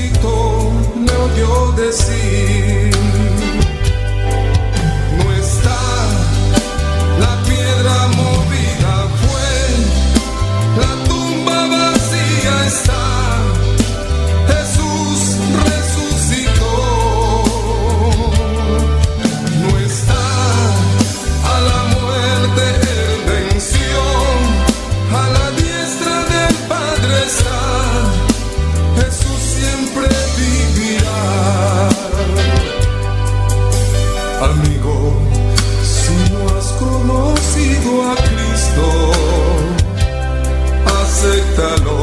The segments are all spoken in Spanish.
resucitó, me oyó decir: no está la piedra movida, fue la tumba vacía está. Jesús resucitó, no está a la muerte, él venció, a la diestra del Padre está. Jesús siempre vivirá. Amigo, si no has conocido a Cristo, acéptalo,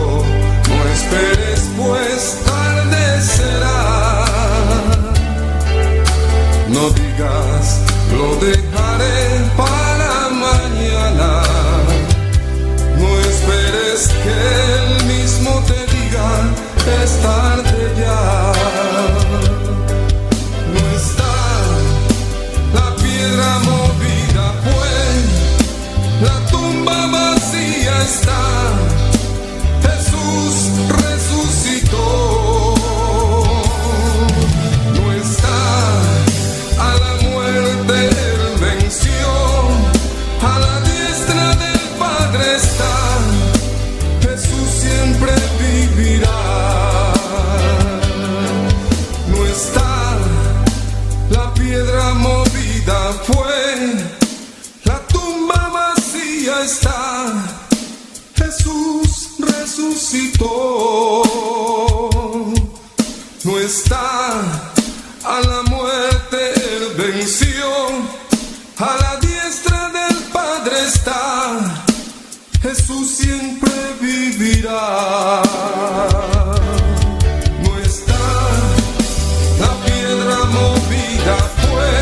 no esperes, pues tarde será. No digas, lo dejaré para mañana. No esperes que él mismo te diga, es tarde ya. No está la piedra movida, pues la tumba vacía está. Jesús resucitó, no está a la muerte, él venció, a la diestra del Padre está. Jesús siempre vivirá. No está la piedra movida, fue la tumba vacía está. Jesús resucitó, no está a la muerte, él venció, a la diestra del Padre está. Jesús siempre vivirá. No está la piedra movida, fue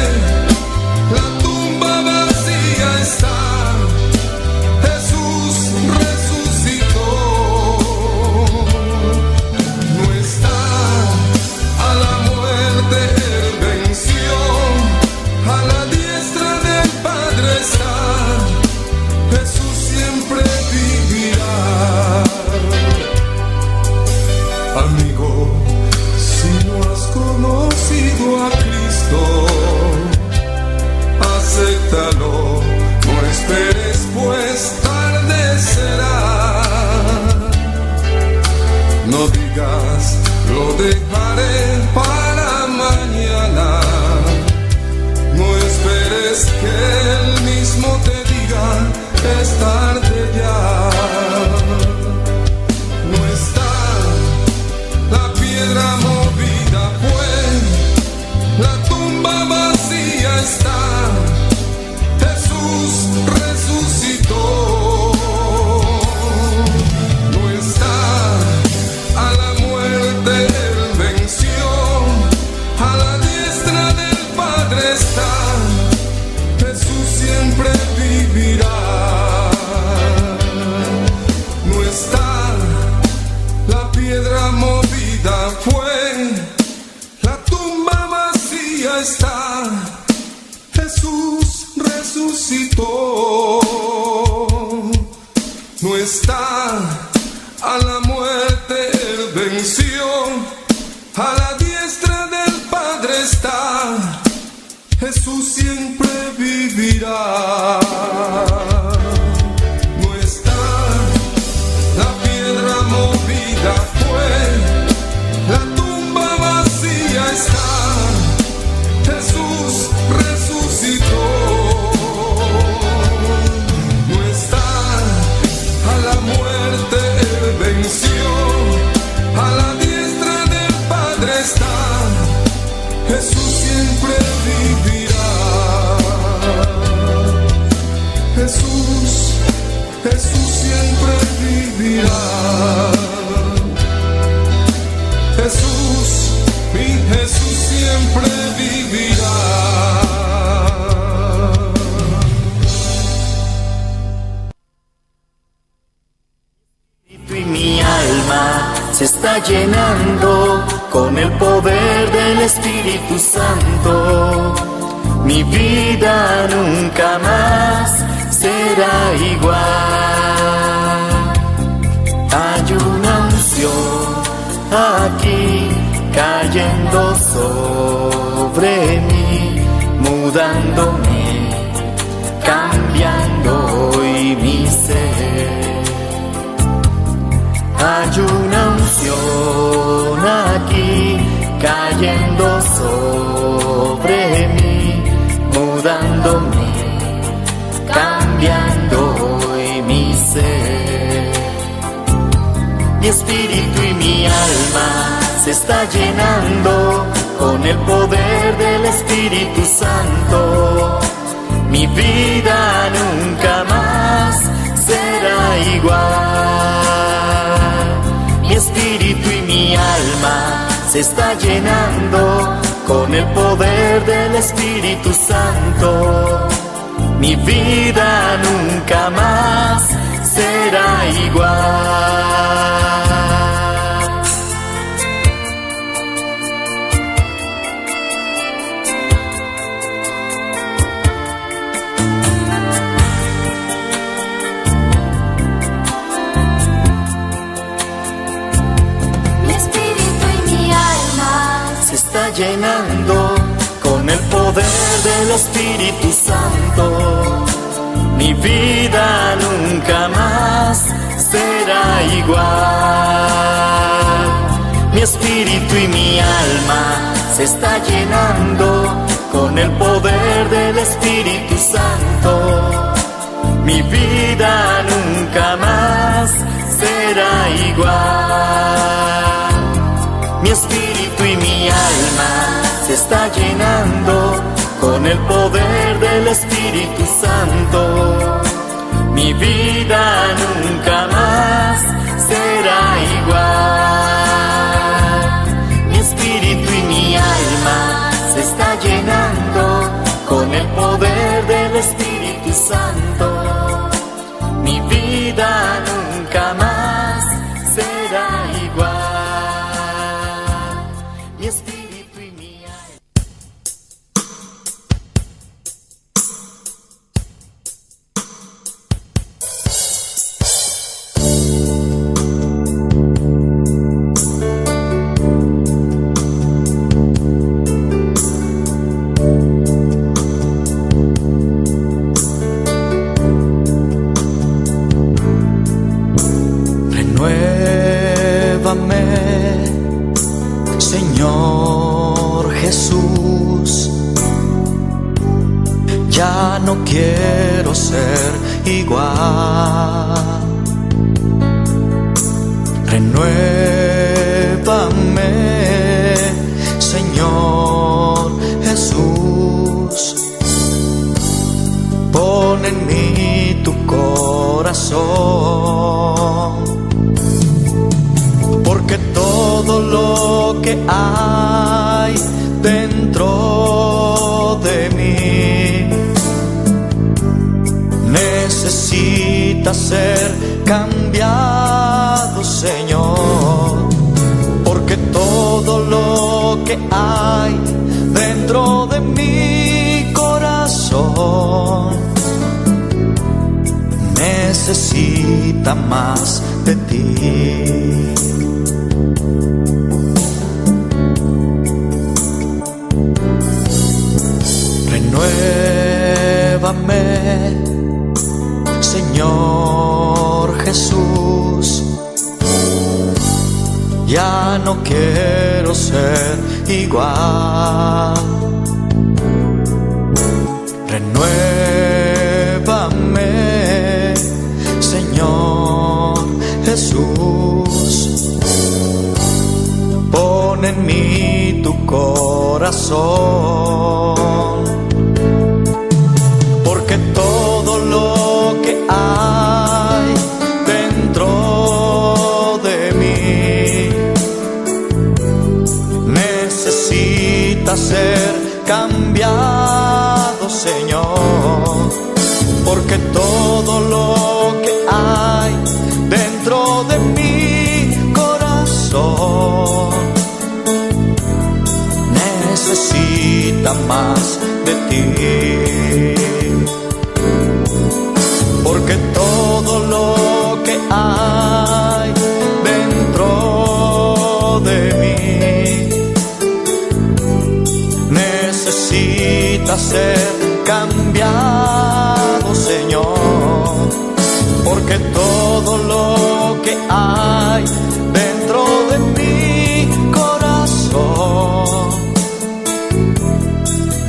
la tumba vacía está. Jesús resucitó, no está a la muerte, él venció, a la diestra del Padre está. Jesús siempre vivirá. Amigo, si no has conocido a Cristo, acéptalo, no esperes, pues tarde será. No digas, lo dejaré para mañana. No esperes que él mismo te diga, es tarde ya. No está la piedra movida, pues la tumba vacía está. Jesús resucitó, no está a la muerte, él venció, a la diestra del Padre está. Jesús siempre vivirá. No está la piedra movida, fue la tumba vacía está. Jesús resucitó, no está a la muerte, él venció, a la diestra del Padre está. Jesús siempre vivirá. No está la piedra movida, fue la tumba vacía está. Jesús resucitó, no está a la muerte, él venció, a la diestra del Padre está. Jesús siempre vivirá. Jesús, Jesús siempre vivirá. Jesús, mi Jesús siempre vivirá. Y mi alma se está llenando con el poder del Espíritu Santo. Mi vida nunca más será igual. Hay una unción aquí cayendo sobre mí, mudándome, cambiando hoy mi ser. Hay una unción aquí cayendo sobre mí, mudándome, cambiando hoy mi ser. Mi espíritu y mi alma se está llenando con el poder del Espíritu Santo. Mi vida nunca más será igual. Mi espíritu y mi alma se está llenando con el poder del Espíritu Santo. Mi vida nunca más será igual. Mi espíritu y mi alma Se está llenando con el poder del Espíritu Santo. Mi vida nunca más será igual. Mi espíritu y mi alma se está llenando con el poder del Espíritu Santo. Mi vida nunca más será igual. Mi espíritu y mi alma se está llenando con el poder del Espíritu Santo. Mi vida nunca más será igual. Mi espíritu y mi alma se está llenando con el poder del Espíritu Santo. Mi vida nunca más será igual. Mi espíritu y mi alma. Renuévame, Señor Jesús. Ya no quiero ser igual. Renuévame, Señor Jesús. Pon en mí tu corazón, porque todo lo que hay dentro de mí necesita ser cambiado, Señor, porque todo lo que hay dentro de mi corazón necesita más de ti. Renuévame, Señor Jesús. Ya no quiero ser igual. Renuévame, Señor Jesús. Pon en mí tu corazón, porque todo lo que hay dentro de mí necesita ser cambiado, Señor, porque todo lo que hay dentro de mi corazón necesita más de ti, porque todo lo que hay dentro de mí ser cambiado, Señor, porque todo lo que hay dentro de mi corazón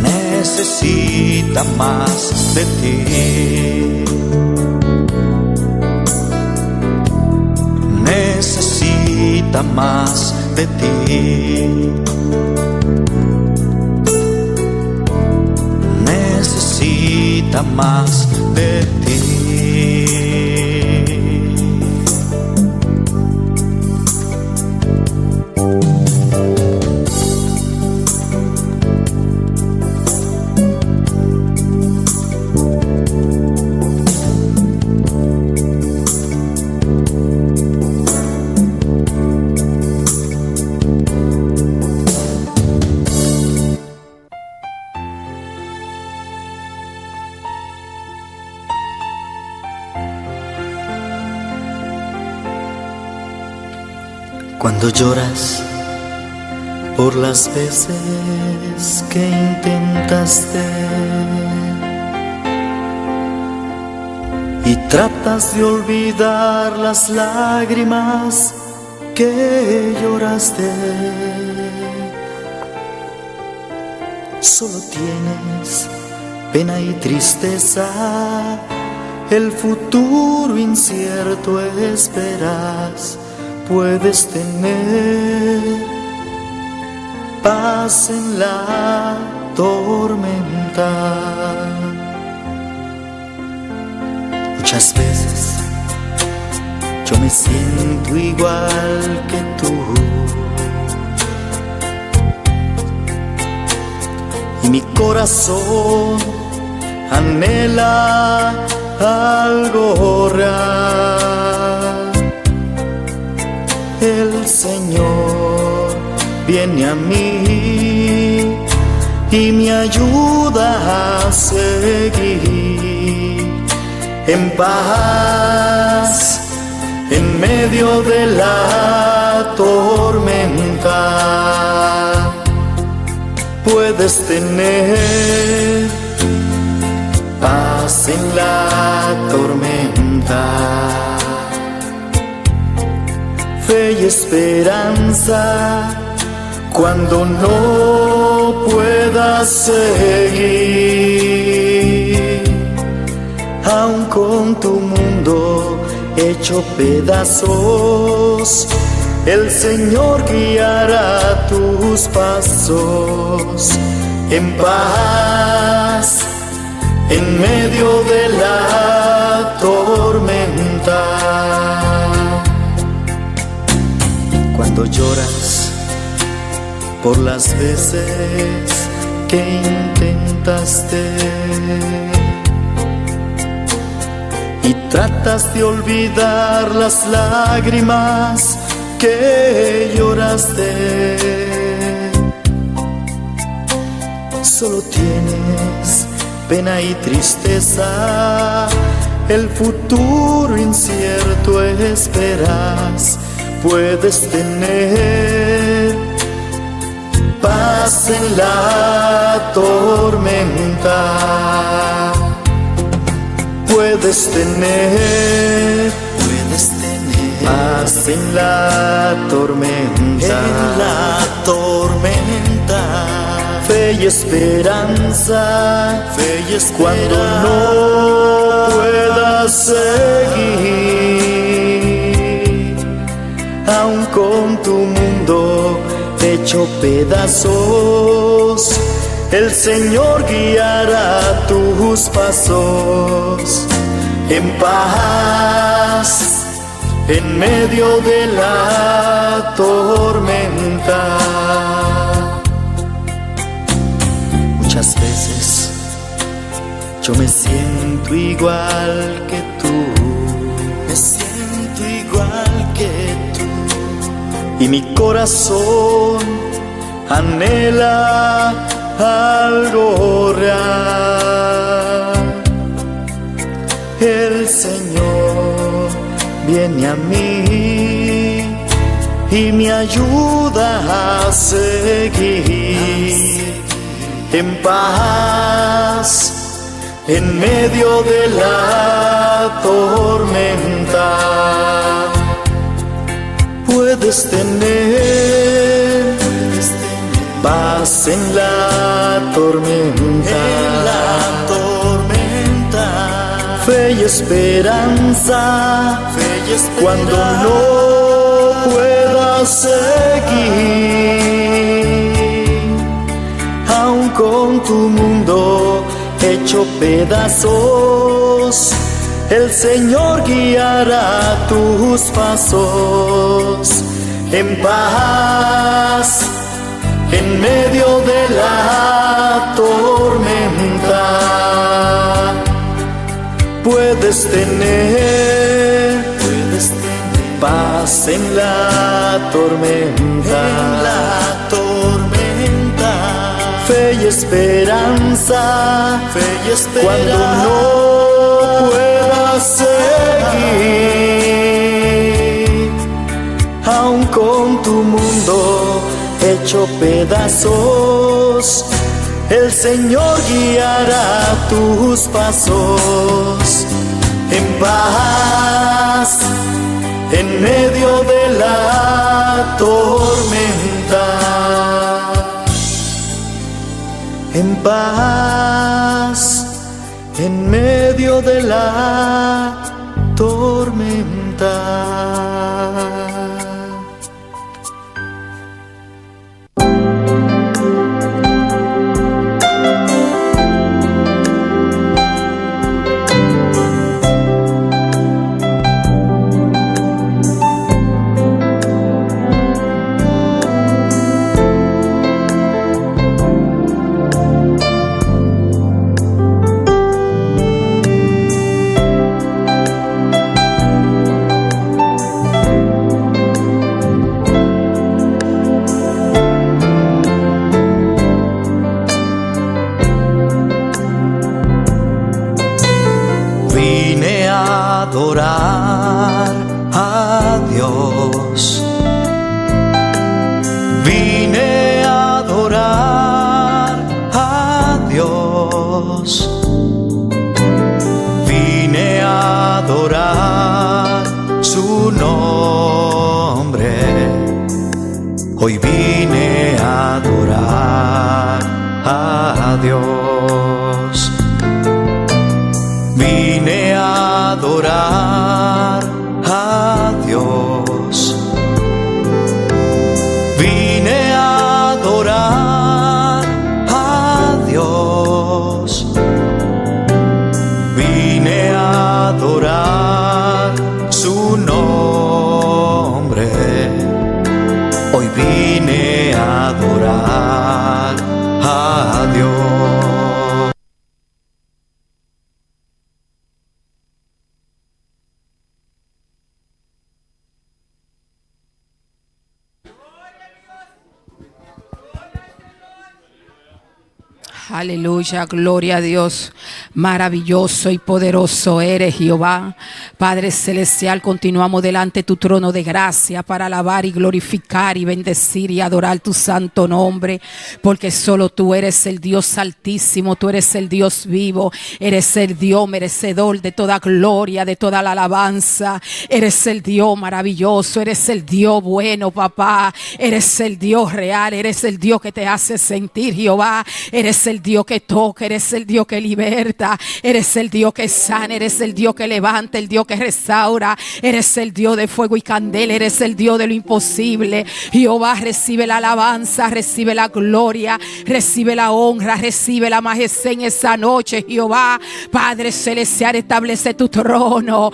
necesita más de ti. Necesita más de ti. Necesita más de ti. Cuando lloras por las veces que intentaste y tratas de olvidar las lágrimas que lloraste, solo tienes pena y tristeza, el futuro incierto esperas. Puedes tener paz en la tormenta. Muchas veces yo me siento igual que tú, y mi corazón anhela algo real. El Señor viene a mí y me ayuda a seguir en paz en medio de la tormenta. Puedes tener paz en la tormenta, fe y esperanza cuando no puedas seguir, aun con tu mundo hecho pedazos, el Señor guiará tus pasos en paz en medio de la tormenta. Cuando lloras por las veces que intentaste y tratas de olvidar las lágrimas que lloraste, solo tienes pena y tristeza, el futuro incierto esperas. Puedes tener paz en la tormenta. Puedes tener paz en la tormenta. Fe y esperanza, cuando no puedas seguir, aun con tu mundo hecho pedazos, el Señor guiará tus pasos en paz en medio de la tormenta. Muchas veces yo me siento igual que tú, y mi corazón anhela algo real. El Señor viene a mí y me ayuda a seguir en paz, en medio de la tormenta. Puedes tener paz en la tormenta. Fe y esperanza, cuando no puedas seguir, aun con tu mundo hecho pedazos, el Señor guiará tus pasos en paz, en medio de la tormenta. Puedes tener paz en la tormenta. Fe y esperanza, cuando no puedas seguir, aun con tu mundo hecho pedazos, el Señor guiará tus pasos en paz, en medio de la tormenta. En paz, en medio de la tormenta. Adorar a Dios. Vine a adorar a Dios. Vine a adorar su nombre. Hoy vine a adorar a Dios. Vine a adorar a Dios. Vine a adorar a Dios. Vine a adorar su nombre. Hoy vine a adorar a Dios. Aleluya, gloria a Dios. Maravilloso y poderoso eres, Jehová. Padre celestial, continuamos delante de tu trono de gracia para alabar y glorificar y bendecir y adorar tu santo nombre, porque solo tú eres el Dios altísimo, tú eres el Dios vivo, eres el Dios merecedor de toda gloria, de toda la alabanza. Eres el Dios maravilloso, eres el Dios bueno, papá. Eres el Dios real, eres el Dios que te hace sentir, Jehová. Eres el Dios que toca, eres el Dios que liberta, eres el Dios que sana, eres el Dios que levanta, el Dios que restaura, eres el Dios de fuego y candela, eres el Dios de lo imposible. Jehová, recibe la alabanza, recibe la gloria, recibe la honra, recibe la majestad en esa noche, Jehová. Padre celestial, establece tu trono,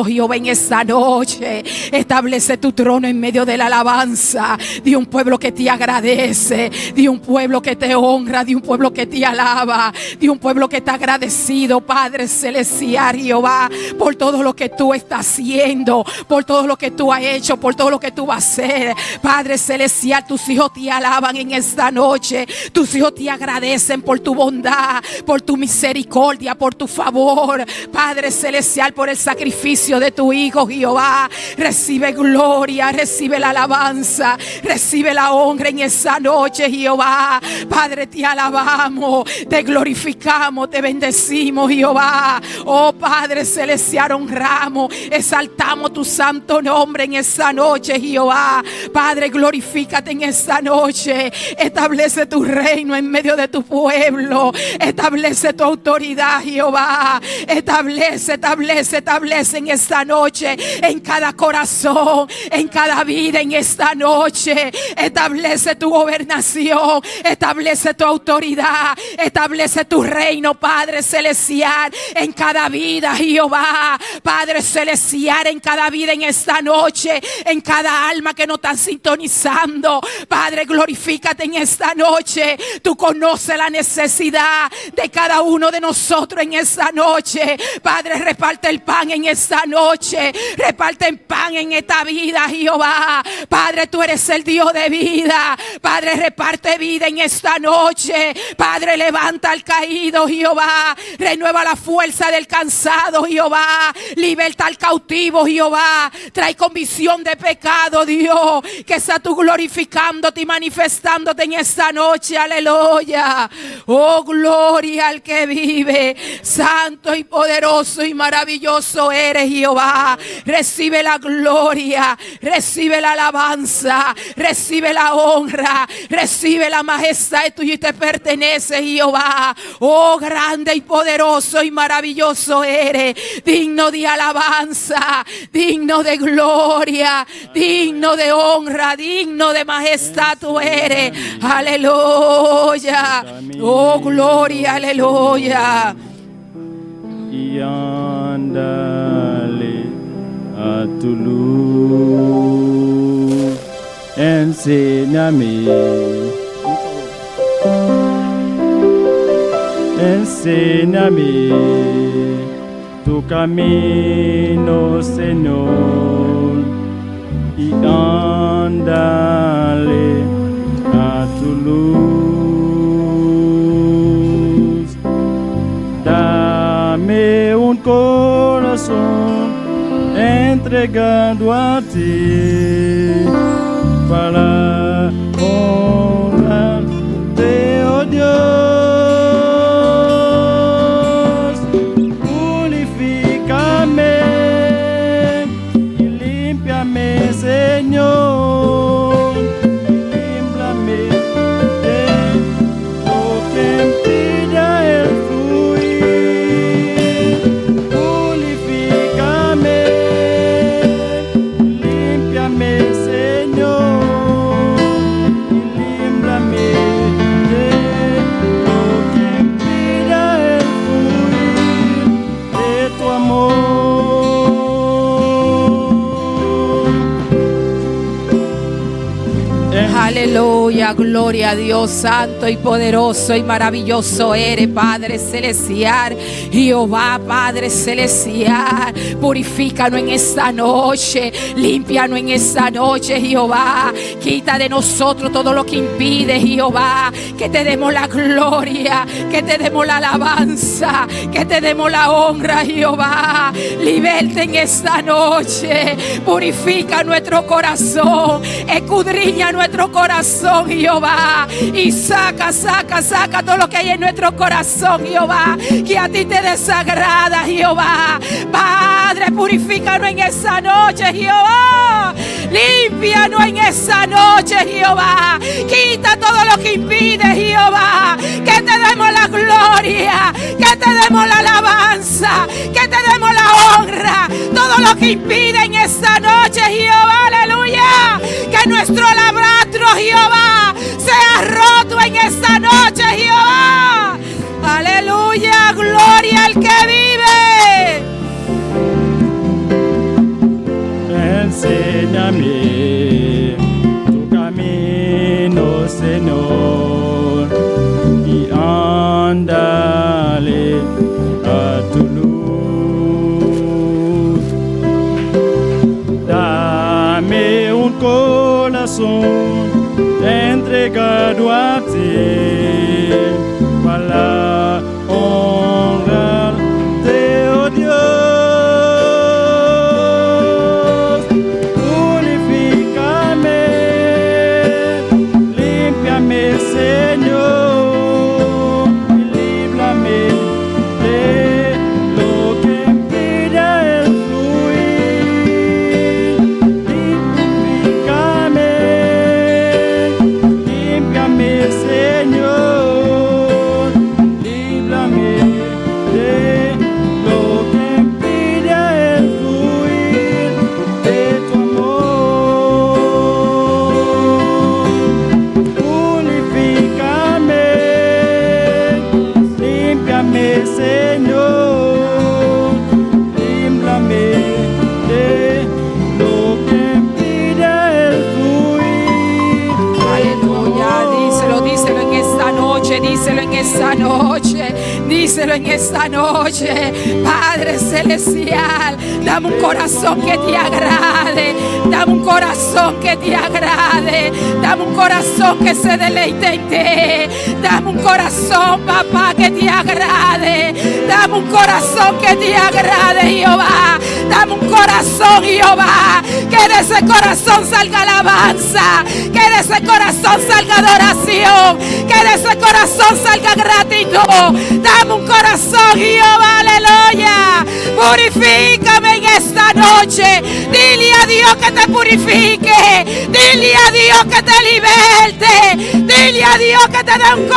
Jehová, en esa noche. Establece tu trono en medio de la alabanza de un pueblo que te agradece, de un pueblo que te honra, de un pueblo que te alaba, de un pueblo que está agradecido, Padre celestial, Jehová. Jehová, por todo lo que tú estás haciendo, por todo lo que tú has hecho, por todo lo que tú vas a hacer. Padre celestial, tus hijos te alaban en esta noche. Tus hijos te agradecen por tu bondad, por tu misericordia, por tu favor. Padre celestial, por el sacrificio de tu Hijo, Jehová. Recibe gloria, recibe la alabanza, recibe la honra en esta noche, Jehová. Padre, te alabamos, te glorificamos, te bendecimos, Jehová. Oh Padre celestial, honramos, exaltamos tu santo nombre en esta noche, Jehová. Padre, glorifícate en esta noche. Establece tu reino en medio de tu pueblo. Establece tu autoridad, Jehová. Establece en esta noche, en cada corazón, en cada vida en esta noche. Establece tu gobernación, establece tu autoridad, establece tu reino, Padre celestial, en cada vida, Jehová. Padre celestial, en cada vida en esta noche, en cada alma que nos está sintonizando. Padre, glorifícate en esta noche. Tú conoces la necesidad de cada uno de nosotros en esta noche. Padre, reparte el pan en esta noche. Reparte el pan en esta vida, Jehová. Padre, tú eres el Dios de vida. Padre, reparte vida en esta noche. Padre, levanta al caído, Jehová. Renueva la fuerza del cansado, Jehová. Liberta al cautivo, Jehová. Trae convicción de pecado, Dios. Que está tú glorificándote y manifestándote en esta noche. Aleluya. Oh, gloria al que vive. Santo y poderoso y maravilloso eres, Jehová. Recibe la gloria, recibe la alabanza, recibe la honra, recibe la majestad tuya y te pertenece, Jehová. Oh, grande y poderoso y maravilloso eres, digno de alabanza, digno de gloria, digno de honra, digno de majestad tú eres. Aleluya. Oh, gloria, aleluya. Y ándale a tu luz, enséñame, tu camino, Señor, y ándale a tu luz. Dame un corazón entregado a ti para honrarte, oh Dios. Purifícame y límpiame, Señor, y límpiame de lo que impida el fluir. Purifícame, límpiame, Señor, y límpiame de lo que impida el fluir de tu amor. Aleluya, gloria a Dios, santo y poderoso y maravilloso eres, Padre celestial. Jehová, Padre celestial, purifícanos en esta noche, límpianos en esta noche, Jehová. Quita de nosotros todo lo que impide, Jehová, que te demos la gloria, que te demos la alabanza, que te demos la honra, Jehová. Liberta en esta noche, purifica nuestro corazón, escudriña nuestro corazón, Jehová, y saca todo lo que hay en nuestro corazón, Jehová, que a ti te desagrada, Jehová. Padre, purifícanos en esa noche, Jehová. Límpianos en esa noche, Jehová. Quita todo lo que impide, Jehová, que te demos la gloria, que te demos la alabanza, que te demos la honra. Todo lo que impide en esta noche, Jehová, aleluya. Que nuestro labratro, Jehová, sea roto en esta noche, Jehová. Aleluya, gloria al que vive. Enséñame tu camino, Señor, y ándale a tu luz. pecado a ti, para la honra de oh Dios. Purifícame, límpiame, Señor, y líbrame de lo que impide el fluir. Purifícame, límpiame, Señor, líbrame de lo que impide el fluir de tu amor. Purifícame, límpiame, Señor, límpiame de lo que impide el fluir. Aleluya, díselo en esta noche, díselo en esta noche, díselo en esta noche. Padre celestial, dame un corazón que te agrade, dame un corazón que te agrade, dame un corazón que se deleite en ti, dame un corazón, papá, que te agrade, dame un corazón que te agrade, Jehová, dame un corazón, Jehová, que de ese corazón salga alabanza, que de ese corazón salga adoración, que de ese corazón salga gratitud. Dame un corazón, Jehová, aleluya. Purifícame en esta noche. Dile a Dios que te purifique, dile a Dios que te liberte, dile a Dios que te dé un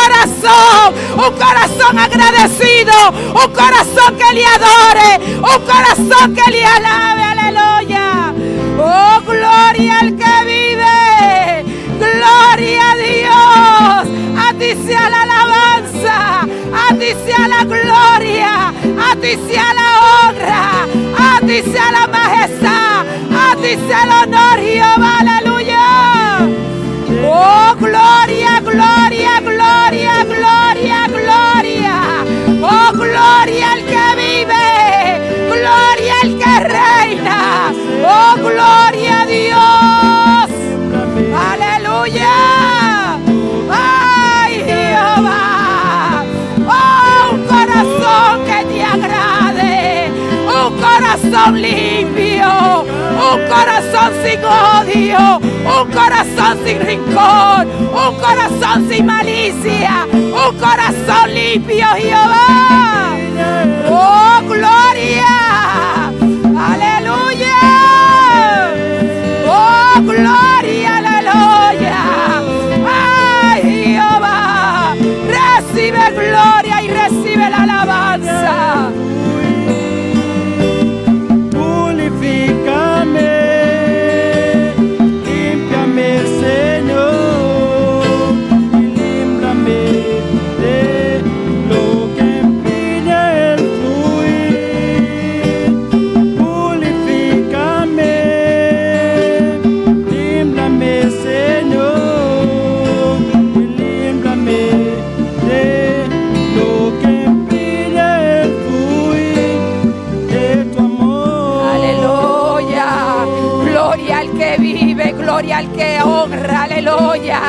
corazón agradecido, un corazón que le adore, un corazón que le alabe, aleluya. Oh, gloria al que vive, gloria a Dios, a ti sea la alabanza, a ti sea la gloria, a ti sea la honra, a ti sea la majestad, a ti sea el honor, Jehová, aleluya. Oh, gloria, gloria, gloria, gloria, gloria. Oh, gloria al que vive, gloria al que reina. Oh, gloria a Dios. Aleluya. Ay, Jehová. Oh, un corazón que te agrade, un corazón limpio, un corazón sin odio, un corazón sin rincón, un corazón sin malicia, un corazón limpio, Jehová. Oh, gloria, aleluya. Oh, gloria, aleluya. Ay, Jehová, recibe gloria y recibe la alabanza. Purifícame, límpiame, Señor, y límbrame de lo que impide el fluir. Purifícame, límbrame, Señor, y límbrame de lo que impide el fluir de tu amor. Aleluya, gloria al que vive, gloria al que honra, aleluya,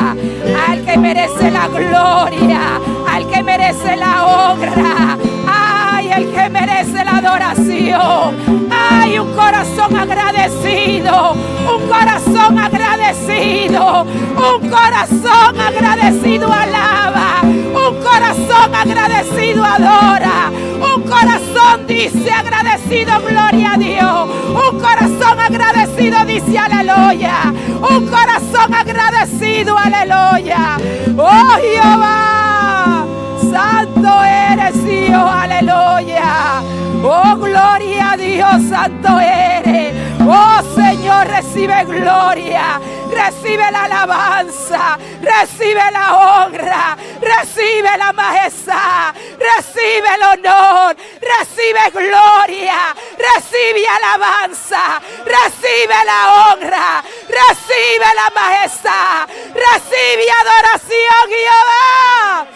al que merece la gloria, al que merece la honra, ay, el que merece la adoración, ay, un corazón agradecido, un corazón agradecido, un corazón agradecido alaba, un corazón agradecido adora, un corazón dice agradecido gloria a Dios, un corazón agradecido dice aleluya, un corazón agradecido aleluya. Oh, Jehová, santo eres Dios, aleluya. Oh, gloria a Dios, santo eres. Oh, Señor, recibe gloria, recibe la alabanza, recibe la honra, recibe la majestad, recibe el honor, recibe gloria, recibe alabanza, recibe la honra, recibe la majestad, recibe adoración, Jehová.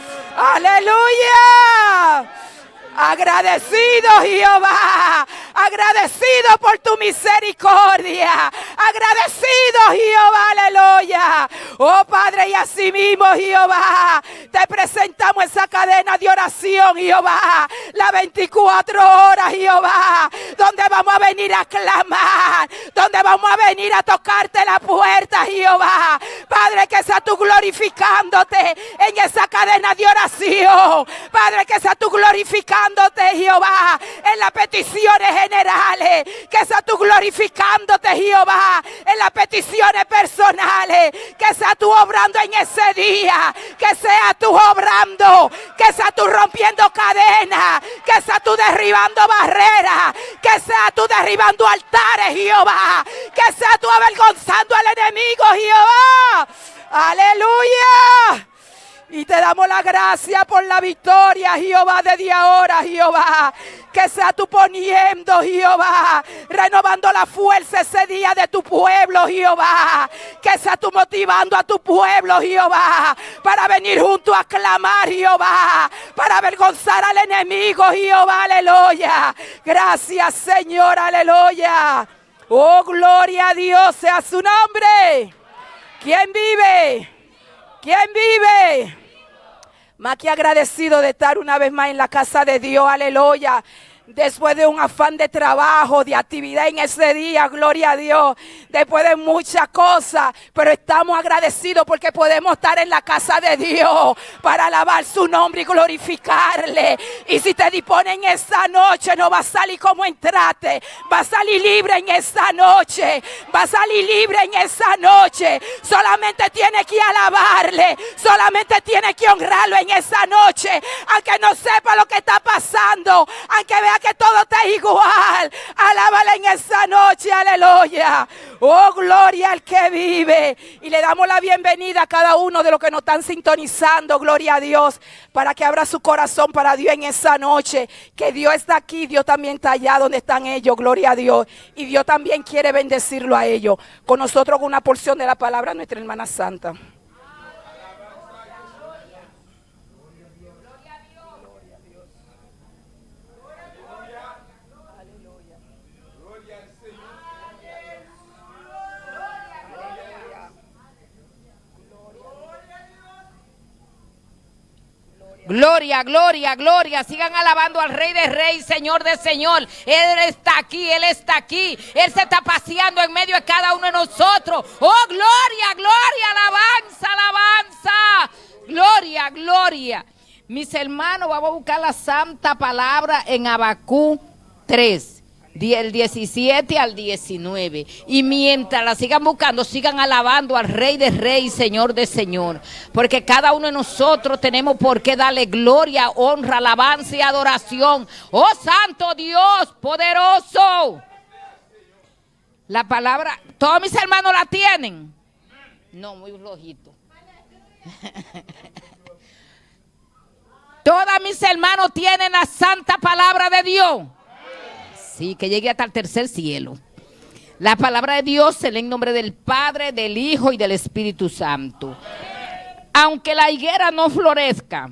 Aleluya. Agradecido, Jehová, agradecido por tu misericordia, agradecido, Jehová, aleluya. Oh Padre, y así mismo, Jehová, te presentamos esa cadena de oración, Jehová, las 24 horas, Jehová, donde vamos a venir a clamar, donde vamos a venir a tocarte la puerta, Jehová. Padre, que sea tú glorificándote en esa cadena de oración. Padre, que sea tú glorificándote, Jehová, en las peticiones generales. Que sea tú glorificándote, Jehová, en las peticiones personales. Que sea tú obrando en ese día. Que sea tú obrando. Que sea tú rompiendo cadenas. Que sea tú derribando barreras. Que sea tú derribando altares, Jehová. Que sea tú avergonzando al enemigo, Jehová. Aleluya. Y te damos la gracia por la victoria, Jehová, desde ahora, Jehová. Que sea tú poniendo, Jehová, renovando la fuerza ese día de tu pueblo, Jehová. Que sea tú motivando a tu pueblo, Jehová, para venir junto a clamar, Jehová, para avergonzar al enemigo, Jehová, aleluya. Gracias, Señor, aleluya. Oh, gloria a Dios sea su nombre. ¿Quién vive? ¿Quién vive? Más que agradecido de estar una vez más en la casa de Dios, aleluya. Después de un afán de trabajo, de actividad en ese día, gloria a Dios. Después de muchas cosas, pero estamos agradecidos porque podemos estar en la casa de Dios para alabar su nombre y glorificarle. Y si te dispones en esta noche, no vas a salir como entraste. Vas a salir libre en esta noche. Vas a salir libre en esa noche. Solamente tienes que alabarle. Solamente tienes que honrarlo en esa noche. Aunque no sepa lo que está pasando. Aunque vea que todo está igual. Alábale en esa noche, aleluya. Oh, gloria al que vive. Y le damos la bienvenida a cada uno de los que nos están sintonizando, gloria a Dios, para que abra su corazón para Dios en esa noche. Que Dios está aquí, Dios también está allá donde están ellos, gloria a Dios. Y Dios también quiere bendecirlo a ellos. Con nosotros con una porción de la palabra de nuestra hermana santa. Gloria, gloria, gloria. Sigan alabando al Rey de Reyes, Señor de Señor. Él está aquí, Él está aquí. Él se está paseando en medio de cada uno de nosotros. Oh, gloria, gloria, alabanza, alabanza. Gloria, gloria. Mis hermanos, vamos a buscar la santa palabra en Habacuc 3. Del 17 al 19. Y mientras la sigan buscando, sigan alabando al Rey de Reyes, Señor de Señor. Porque cada uno de nosotros tenemos por qué darle gloria, honra, alabanza y adoración. Oh Santo Dios, poderoso. La palabra, todos mis hermanos la tienen. No, muy flojito. Todos mis hermanos tienen la santa palabra de Dios. Sí, que llegue hasta el tercer cielo. La palabra de Dios se lee en nombre del Padre, del Hijo y del Espíritu Santo. Aunque la higuera no florezca,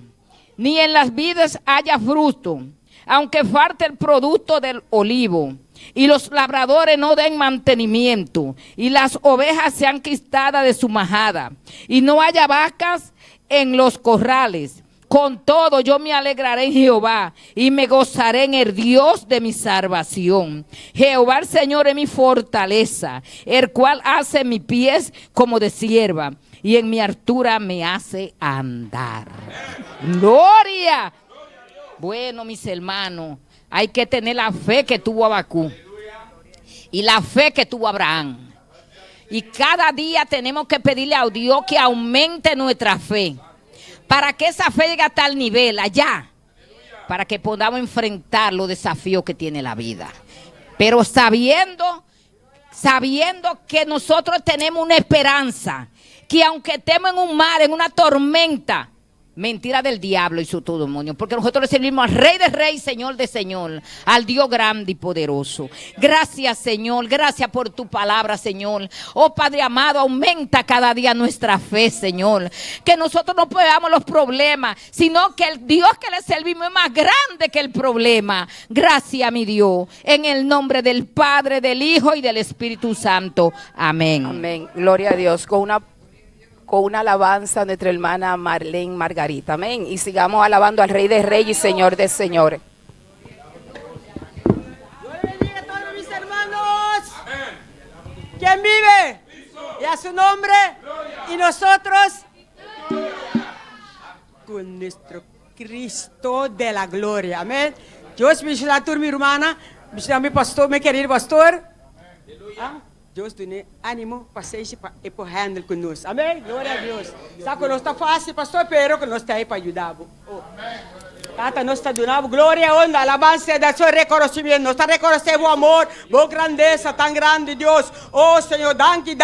ni en las vides haya fruto, aunque falte el producto del olivo, y los labradores no den mantenimiento, y las ovejas sean quistadas de su majada, y no haya vacas en los corrales, con todo yo me alegraré en Jehová y me gozaré en el Dios de mi salvación. Jehová el Señor es mi fortaleza, el cual hace mis pies como de sierva y en mi altura me hace andar. Gloria. Bueno, mis hermanos, hay que tener la fe que tuvo Habacuc y la fe que tuvo Abraham. Y cada día tenemos que pedirle a Dios que aumente nuestra fe. Para que esa fe llegue a tal nivel allá, para que podamos enfrentar los desafíos que tiene la vida. Pero sabiendo que nosotros tenemos una esperanza, que aunque estemos en un mar, en una tormenta, Mentira del diablo y su todo demonio, porque nosotros le servimos al Rey de Reyes, Señor de Señor, al Dios grande y poderoso. Gracias, Señor, gracias por tu palabra, Señor. Oh Padre amado, aumenta cada día nuestra fe, Señor. Que nosotros no veamos los problemas, sino que el Dios que le servimos es más grande que el problema. Gracias, mi Dios, en el nombre del Padre, del Hijo y del Espíritu Santo. Amén. Amén. Gloria a Dios. Con una alabanza a nuestra hermana Marlene Margarita. Amén. Y sigamos alabando al Rey de Reyes y Señor de Señores. Dios le bendiga a todos mis hermanos. ¿Quién vive? Y a su nombre. Y nosotros. Con nuestro Cristo de la gloria. Amén. Dios bendiga a mi hermana. Bendiga a mi pastor, mi querido pastor. Ah, Deus dê ânimo, paciência e por handle conosco. Amém? Glória a Deus. Sabe que não está fácil, pastor, pero que nós está aí para ajudar. Tata, nós está donando glória, honra, alabança, da seu reconhecimento. Nós está reconhecendo o amor, a grandeza tão grande, Deus. Oh, Senhor, danke,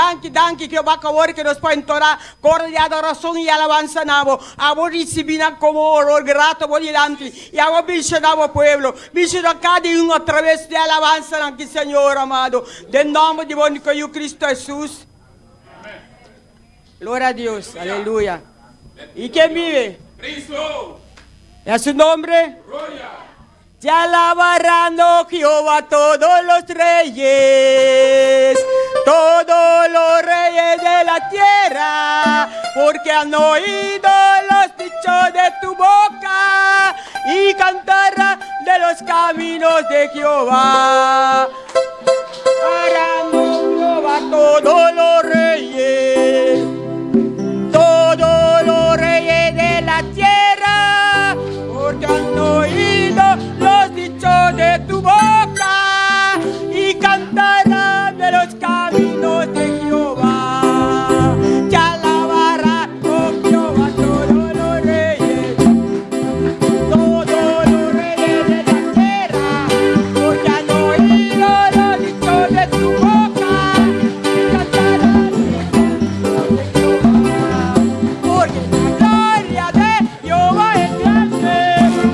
que eu vou acabar que nós podemos torar cor de adoração e alabança, nabo. Amor recebida como honor grato, por diante. E amor bendicionar o povo. Bendicionar cada um através de alabança, aqui, Senhor amado. De nome de bom que Cristo Jesus. Glória a Deus, aleluia. E quem vive? Cristo. ¿Y a su nombre? Te alabarán, oh Jehová, todos los reyes de la tierra, porque han oído los dichos de tu boca y cantarán de los caminos de Jehová. Alabarán, oh Jehová, todos los reyes de la tierra, porque han oído los dichos de tu boca y cantarán de los caminos de Jehová. Te alabarán, oh Jehová, todos los reyes de la tierra, porque han oído los dichos de tu boca y cantarán de los caminos de Jehová. Porque la gloria de Jehová es grande,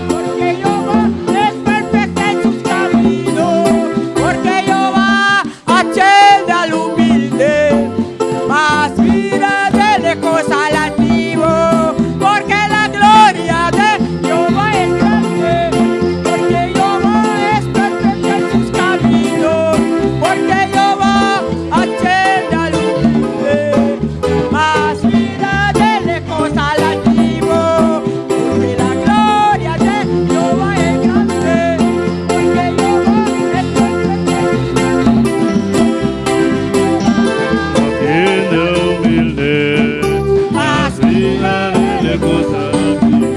porque Jehová es perfecto en sus caminos, porque Jehová atiende al humilde, mas mira de lejos al altivo. Porque la gloria de Jehová es grande, porque Jehová es perfecto en sus caminos, porque Jehová atiende al humilde, mas mira de lejos al altivo. Porque la gloria de Jehová es grande, porque Jehová es perfecto en sus Atiende humilde, mas mira de lejos al altivo.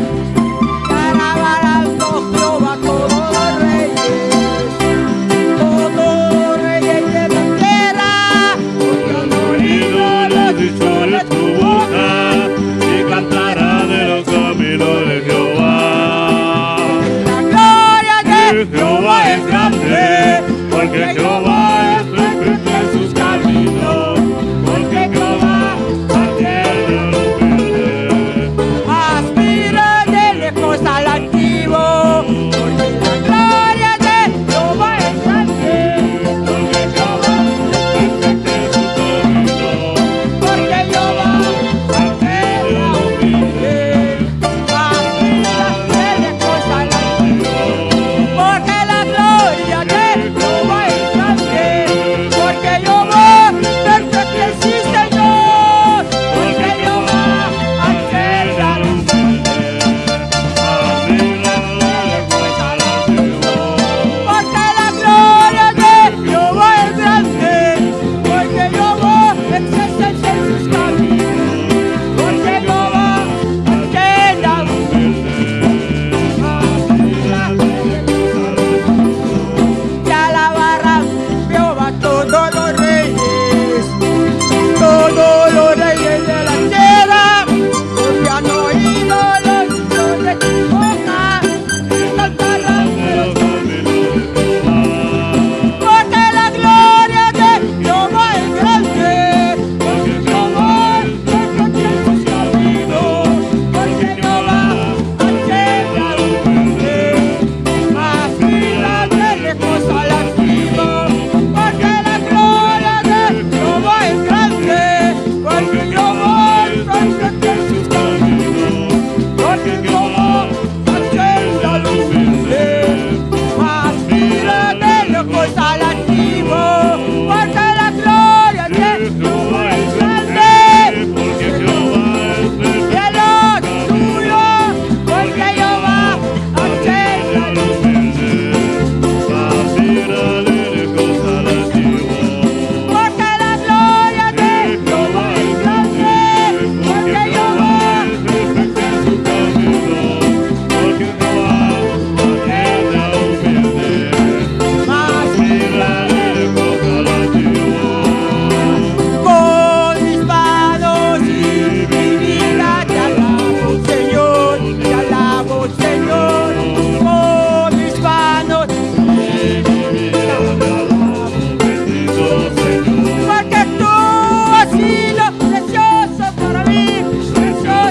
alabarán, oh Jehová, todos los reyes de la tierra, porque han Oído los dichos de tu boca y cantará de los caminos de Jehová. la gloria de Que Jehová es grande, porque Jehová es perfecto en sus caminos, porque Jehová atiende al humilde.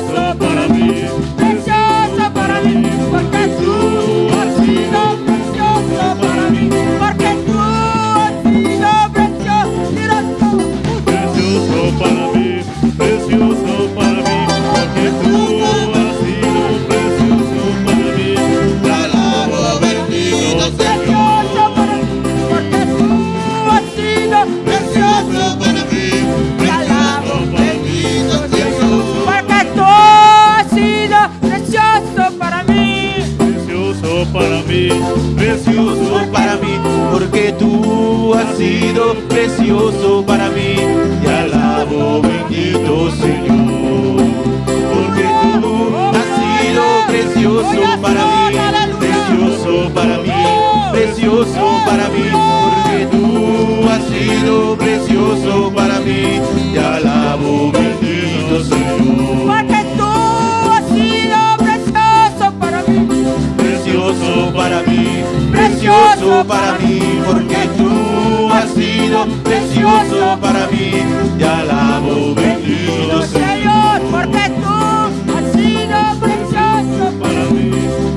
precioso para mí, precioso para mí, porque tú has sido precioso para mí, porque tú has sido precioso. Precioso para mí, precioso para mí, porque tú has sido precioso para mí. Te alabo, bendito Precioso para mí, porque tú has sido precioso para mí. Te alabo, bendito Jesús, porque tú has sido precioso para mí. precioso para mí, Precioso para mí, porque tú has sido precioso para mí. Te alabo, bendito Señor. Porque tú has sido precioso para mí, precioso para mí, precioso para mí. Porque tú has sido precioso para mí. Te alabo, bendito Señor. Porque tú has sido precioso para mí. Precioso para mí, precioso para mí, porque tú has sido precioso para mí. Te alabo, bendito Señor. Señor, porque tú has sido precioso para mí.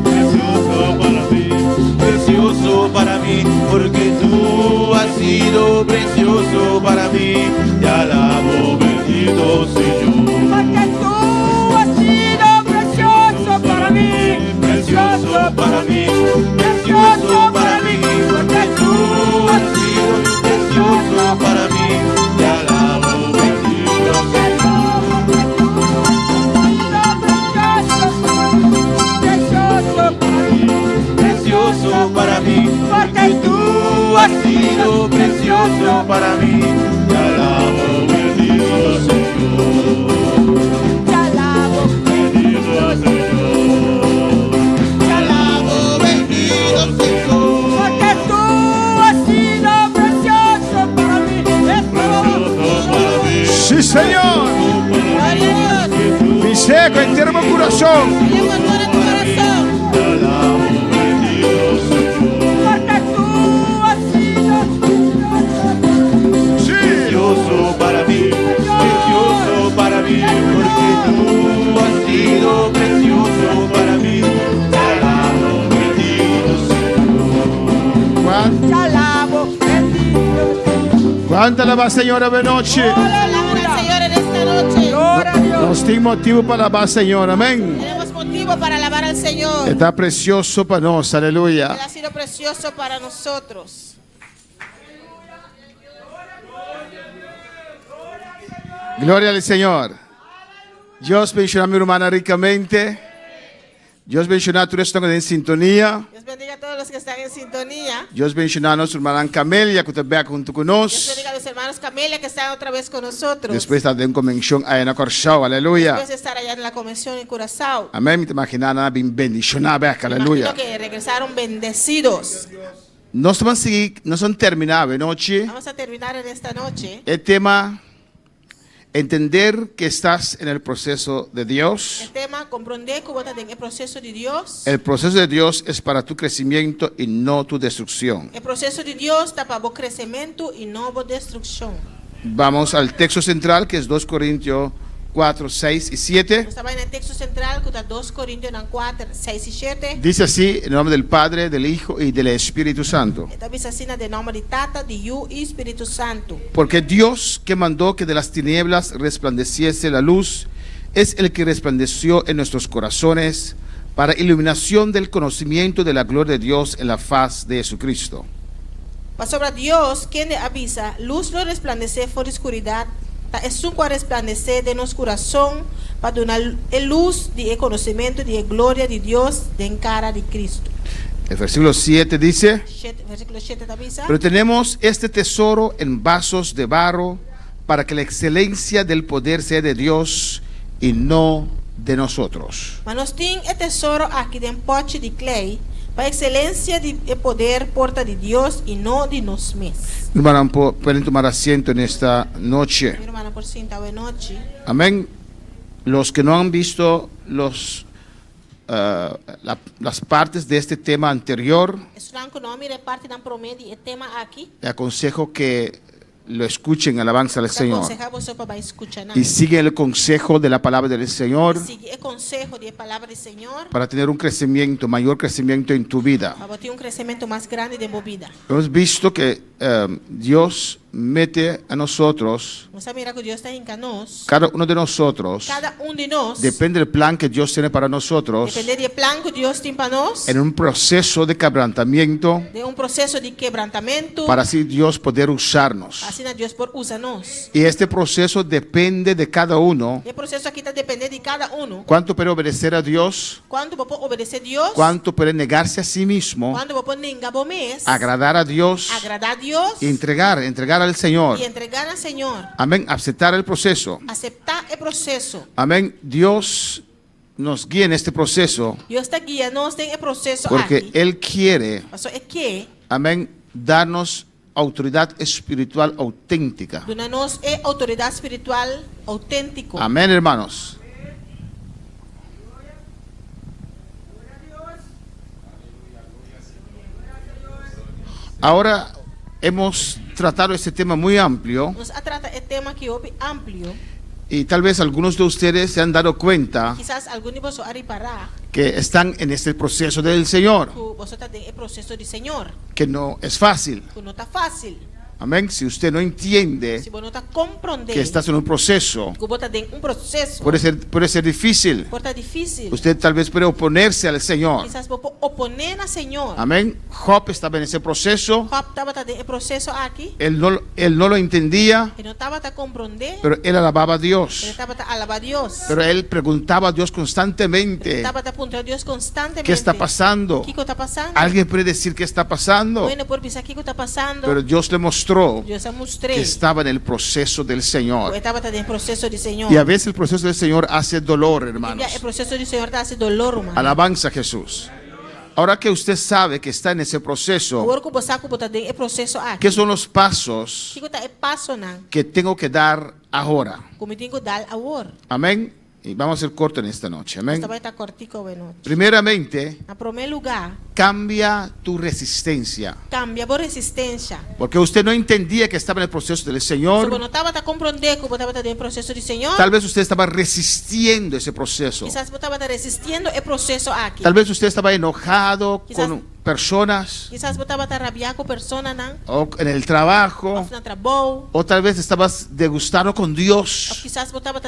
precioso para mí, Precioso para mí, porque tú has sido precioso para mí. Te alabo, bendito Señor. Porque tú has sido precioso para mí. Precioso para mí, precioso para mí, porque tú has sido precioso para mí. Te alabo, bendito Señor. Precioso para mí, porque tú has sido precioso para mí. Te alabo, bendito Señor. Te alabo, bendito Señor. Te alabo, bendito Señor. porque tú has sido precioso para mí. Precioso para mí, Sí, Señor. Gloria a Dios. Mi seco, entierro mi corazón. Llevo todo tu corazón. te alabo, bendito Señor. Porque tú has sido Sí. Precioso para mí, precioso para mí, porque tú has sido precioso para mí. Te alabo, bendito Señor. Te alabo, bendito. ¿Cuánta alabanza, Señor, esta noche? Aleluya. Señor, en esta noche Gloria a Dios. Nos tiene motivo para alabar, Señor. Amén. tenemos motivo para alabar al Señor. Está precioso para nosotros. Él Aleluya. ha sido precioso para nosotros. Gloria al Señor. Dios bendiga a mi hermana ricamente. Dios bendiga a todos los que están en sintonía. Dios bendiga a todos los que están en sintonía. Dios bendiga a nuestra hermana Camelia, que está junto con Dios nosotros. bendiga a los hermanos Camelia que están otra vez con nosotros. Después de una convención ahí en Corsao. Aleluya. Después de estar allá en la convención en Curazao. Amén. Me te imaginas nada bien bendicionada. Aleluya. Imagino que regresaron bendecidos. No son terminados noche. Vamos a terminar en esta noche. El tema, entender que estás en el proceso de Dios. El tema, comprender que vos estás en el proceso de Dios. El proceso de Dios es para tu crecimiento y no tu destrucción. El proceso de Dios está para vos crecimiento y no vos destrucción. Vamos al texto central, que es 2 Corintios 4, 6 y 7. Estaba en el texto central, que está 2 Corintios 4, 6 y 7. Dice así, en nombre del Padre, del Hijo y del Espíritu Santo. Esta vez así de nombre de Tata, de Yu y Espíritu Santo. Porque Dios, que mandó que de las tinieblas resplandeciese la luz, es el que resplandeció en nuestros corazones para iluminación del conocimiento de la gloria de Dios en la faz de Jesucristo. Para sobre Dios, quien le avisa, luz lo resplandece por oscuridad, es un cual resplandece de nuestro corazón para donar luz de conocimiento de gloria de Dios en cara de Cristo. El versículo 7 dice, Versículo 7 te avisa. pero tenemos este tesoro en vasos de barro para que la excelencia del poder sea de Dios y no de nosotros. Mas nós tem el tesoro aquí en pote de clay, para excelencia de poder porta de Dios y no de nos mismos. Hermano, pueden tomar asiento en esta noche. Mi hermana por cinta de noche. Amén. Los que no han visto las partes de este tema anterior, Es un que no mire parte de promedio el tema aquí. le aconsejo que lo escuchen, alabanza al Señor, aconsejar vosotros para escuchar. y siguen el consejo de la palabra del Señor Sigue el consejo de la palabra del Señor para tener un crecimiento, mayor crecimiento en tu vida. para tener un crecimiento más grande de tu vida. Hemos visto que Dios mete a nosotros, Vamos a mirar que Dios está en canos. cada uno de nosotros, Cada uno de nosotros, depende del plan que Dios tiene para nosotros, depende del plan que Dios tiene para nosotros, en un proceso de quebrantamiento, de un proceso de quebrantamento, para así Dios poder usarnos. así na Dios por usarnos. Y este proceso depende de cada uno. El proceso aquí está depende de cada uno. ¿Cuánto puede obedecer a Dios? Cuando vos podés obedecer a Dios, ¿Cuánto puede negarse a sí mismo? cuando vos podés negar vos mes, Agradar a Dios agradar a Dios y entregar al Señor. y entregar al Señor. Amén. Aceptar el proceso. Aceptar el proceso. Amén. Dios nos guía en este proceso Dios está guiándonos en el proceso porque aquí. Él quiere, Eso es que amén, darnos autoridad espiritual auténtica. donarnos autoridad espiritual auténtico. Amén, hermanos. Ahora hemos tratado este tema muy amplio Nos trata el tema que es amplio. y tal vez algunos de ustedes se han dado cuenta Quizás algunos de vosotros arribará que están en este proceso del Señor, que vosotros en el proceso del Señor. que no es fácil. Que no está fácil. Amén. Si usted no entiende Si vos no estás comprender que estás en un proceso, que vos estás en un proceso, puede ser difícil. puede estar difícil. Usted tal vez puede oponerse al Señor. Quizás vos podés oponer al Señor. Amén. Job estaba en ese proceso. Job estaba en el proceso aquí. Él no lo entendía, Y no estaba a comprender. pero él alababa a Él Dios. estaba a alabar a Dios. Pero él preguntaba a Dios constantemente, Estaba a apuntar a Dios constantemente. ¿qué está pasando? ¿Qué está pasando? Alguien puede decir qué está pasando, Bueno, por pensar qué está pasando. pero Dios le mostró Dios ha mostrado que estaba en el proceso del Señor. estaba en el proceso del Señor. Y a veces el proceso del Señor hace dolor, Ya hermanos. el proceso del Señor te hace dolor, hermano. Alabanza a Jesús. Ahora que usted sabe que está en ese proceso, Agora que você está en el proceso aqui. ¿qué son los pasos Que está el paso não? que tengo que dar ahora? Como tenho que dar agora. Amén. Y vamos a ser cortos en esta noche. Amén. Esta vai estar cortico, bueno. Primeramente, En primeiro lugar, cambia tu resistencia. cambia a resistência. Porque usted no entendía que estaba en el proceso del Se Señor. você não estava a compreender que você estava en el proceso do Senhor, Tal vez usted estaba resistiendo ese proceso. quizás você estava resistindo o proceso aqui. Tal vez usted estaba enojado Quizás- con personas Quizás você estava rabiado com pessoas, não? o en el trabajo. Ou no trabalho. O tal vez estabas degustado con Ou Dios quizás você estava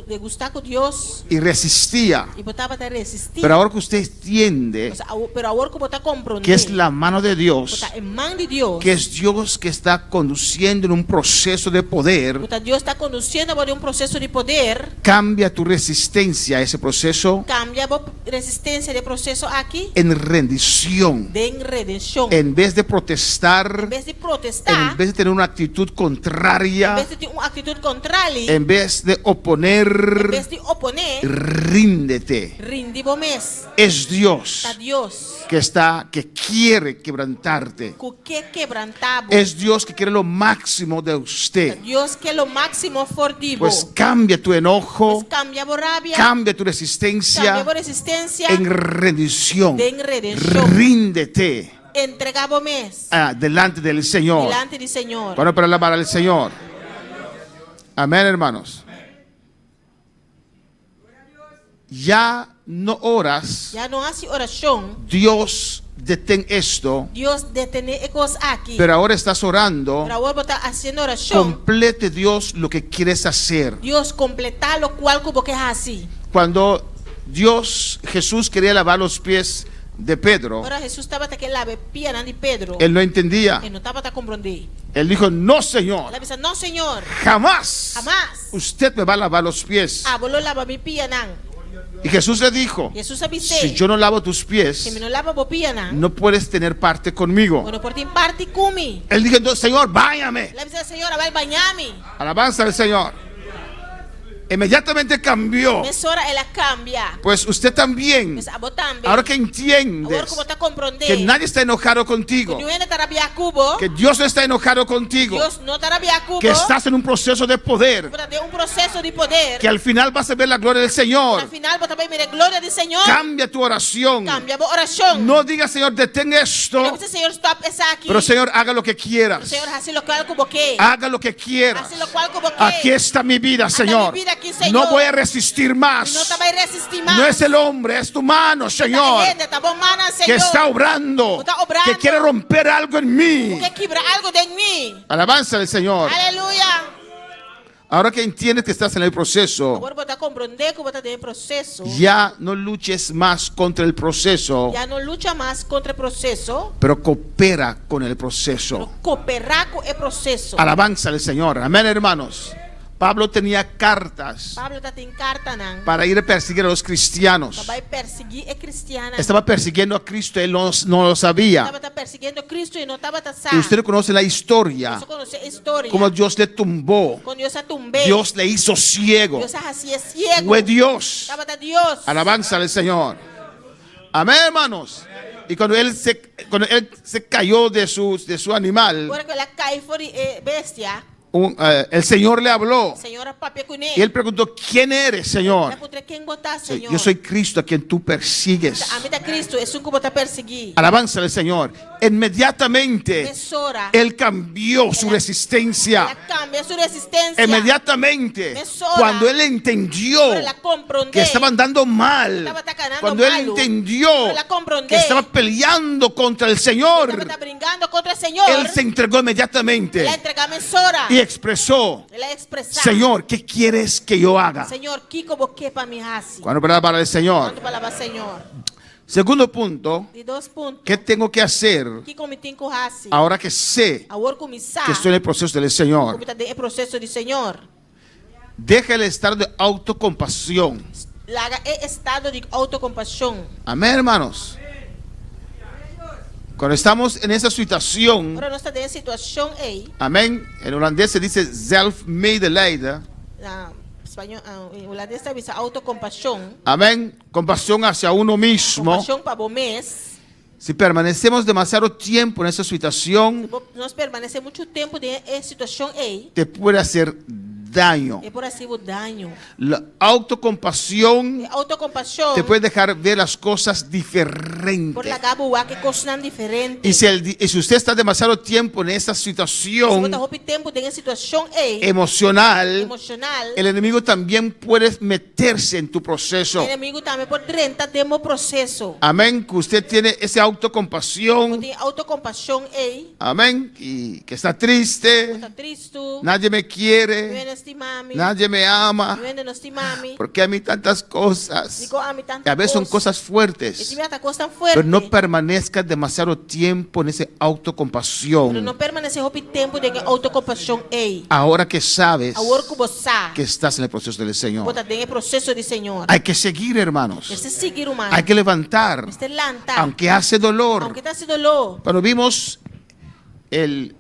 degustar com Deus y resistía. e você estava a resistir. Pero ahora que usted entiende O sea, pero agora que você está compreendendo que es la mano de Dios, está en mano de Dios, que es Dios que está conduciendo en un proceso de poder, Dios está conduciendo por un proceso de poder, cambia tu resistencia a ese proceso cambia a resistencia del proceso aquí en rendición. de redención. En vez de protestar, En vez de protestar, en vez de tener una actitud en contraria, vez de tener una actitud contraria, en vez de en oponer, vez de oponer, ríndete. rindimos mes. Es Dios Está Dios que quiere quebrantarte. que quebrantamos. Es Dios que quiere lo máximo de usted. Dios que lo máximo fortivo. Pues cambia tu enojo, Pues cambia por rabia, cambia tu cambia resistencia por resistencia, en rendición. en redención. Ríndete Entregamos mes delante del Señor. delante del Señor. Bueno, para alabar al Señor. Amén, hermanos. Ya no oras. Ya no hace oración. Dios, detén esto. Dios detiene cosas aquí. Pero ahora estás orando. Pero ahora está haciendo oración. Complete Dios lo que quieres hacer. Dios completar lo cual como que es así. Cuando Jesús quería lavar los pies de Pedro, Ahora Jesús estaba hasta que lave piedra de Pedro. él no entendía. Él no estaba hasta comprender. Él dijo, no, Señor, Él dice, no, Señor, jamás jamás. usted me va a lavar los pies. Ah, vos lo lava mi piedra. Y Jesús le dijo, Jesús avise. si yo no lavo tus Que pies, me no lava vos piedra. no puedes tener parte conmigo. Bueno, por ti parte cumi. Él dijo, Señor, báñame. Le dice, Señor, a ver, bañame. Alabanza al Señor. inmediatamente cambió. Mesora ela cambia. Pues usted también, Mas abo também. ahora que entiendes Agora como tá compreender. que nadie está enojado contigo, Que não tá rabia cubo. que Dios no está enojado contigo, Deus não tá rabia cubo. que estás en un proceso de poder, De processo de poder. que al final vas a ver la gloria del Señor. Al final você também mire glória do Senhor. Cambia tu oración. Cambia a oração. No diga, Señor, detén esto, Não dice, Senhor, stop essa aqui. pero Señor, haga lo que quieras. Senhor, assim lo qual como que. Haga lo que quieras. Assim lo qual como que. Aquí está mi vida, Señor. mi vida aquí, Señor. No voy a resistir Não más. tá vai resistir mais. No es el hombre, es tu mano, Señor, Tá bom, mana, Senhor. que está obrando, Está obrando. que quiere romper algo en mí. Que quebra algo de mim. Alabanza al Señor. Aleluia. Ahora que entiendes que estás en el proceso, Agora você compreender que você está em processo. ya no luches más contra el proceso, Já não luta mais contra o processo. pero coopera con el proceso. Cooperar com o processo. Alabanza al Señor. Amén, hermanos. Pablo tenía cartas Pablo está em carta não. para ir a perseguir a los cristianos. Vai perseguir a cristiana. Estaba persiguiendo a Cristo, él no lo sabía. Estava perseguindo Cristo e não estava Y usted conoce la historia, Você conhece a história. como Dios le tumbó, Quando Deus a tumbei. Dios le hizo ciego. Deus hacía ciego. Fue Dios. Estava da Deus. Alabanza al Señor. Amén, hermanos. Y cuando él se cayó de su animal, Agora que ela cai fora bestia. el Señor le habló. Senhora papia com Y ele. él preguntó, ¿quién eres, Señor? Contra quem botar, Senhor? Yo soy Cristo a quien tú persigues. A mim da Cristo, é que botar perseguir. Alabanza al Señor. Inmediatamente Mesora. él cambió su Ela resistencia. cambia sua resistência. Inmediatamente, Mesora. cuando él entendió Agora ela compreende. que estaba andando mal, Estaba ganando cuando él malo. entendió Agora ela compreende. que estaba peleando contra el Señor, Estava brincando contra o Senhor. él se entregó inmediatamente Ela entrega a mesora. y expresó, Ela expressar. Señor, ¿qué quieres que yo haga? Senhor, que como que para mim assim? Cuando para el Señor. Quando palavra Senhor. Segundo punto, De 2 pontos. ¿qué tengo que hacer Que como tem com assim? ahora que sé Agora começar. que estoy en el proceso del Señor? Como está em processo de Senhor. Deja el estado de autocompasión. Larga é estado de autocompaixão. Amén, hermanos. Cuando estamos en esa situación, Agora nós estamos em situação aí. amén, en holandés se dice self-made leiden. Na espanhol, em holandês está dizendo autocompaixão. Amén, compasión hacia uno mismo. Compaixão para o mês. Si permanecemos demasiado tiempo en esa situación, Nós permanecemos muito tempo em situação aí. te puede hacer daño. É por assim o dano. La autocompasión Autocompaixão. te puede dejar ver las cosas Por diferentes. la cabo que coisas diferentes. Y si usted está demasiado tiempo en esa Se situación você roupa tempo em situação aí. emocional, Emocional. el enemigo también puede meterse en tu proceso. O inimigo também pode entrar dentro do processo. Amén, que usted tiene esa autocompasión. Tem autocompaixão aí. Amén, y que está triste, Está triste. nadie me quiere, Não estimame. nadie me ama, Não estimame. porque a mí tantas cosas. Digo a mim Y tanta a veces son coisa. cosas fuertes, Esse me coisa tão fuerte. pero no permanezcas demasiado tiempo en esa Pero autocompasión. não permanece roupa tempo de autocompaixão aí. Ahora que sabes Agora que você que estás en el proceso del Señor, bota dentro do processo do Senhor. hay que seguir, hermanos. Esse seguir humano. Hay que levantar, Este lanta. aunque hace dolor. Aunque está sido dolor. Cuando vimos el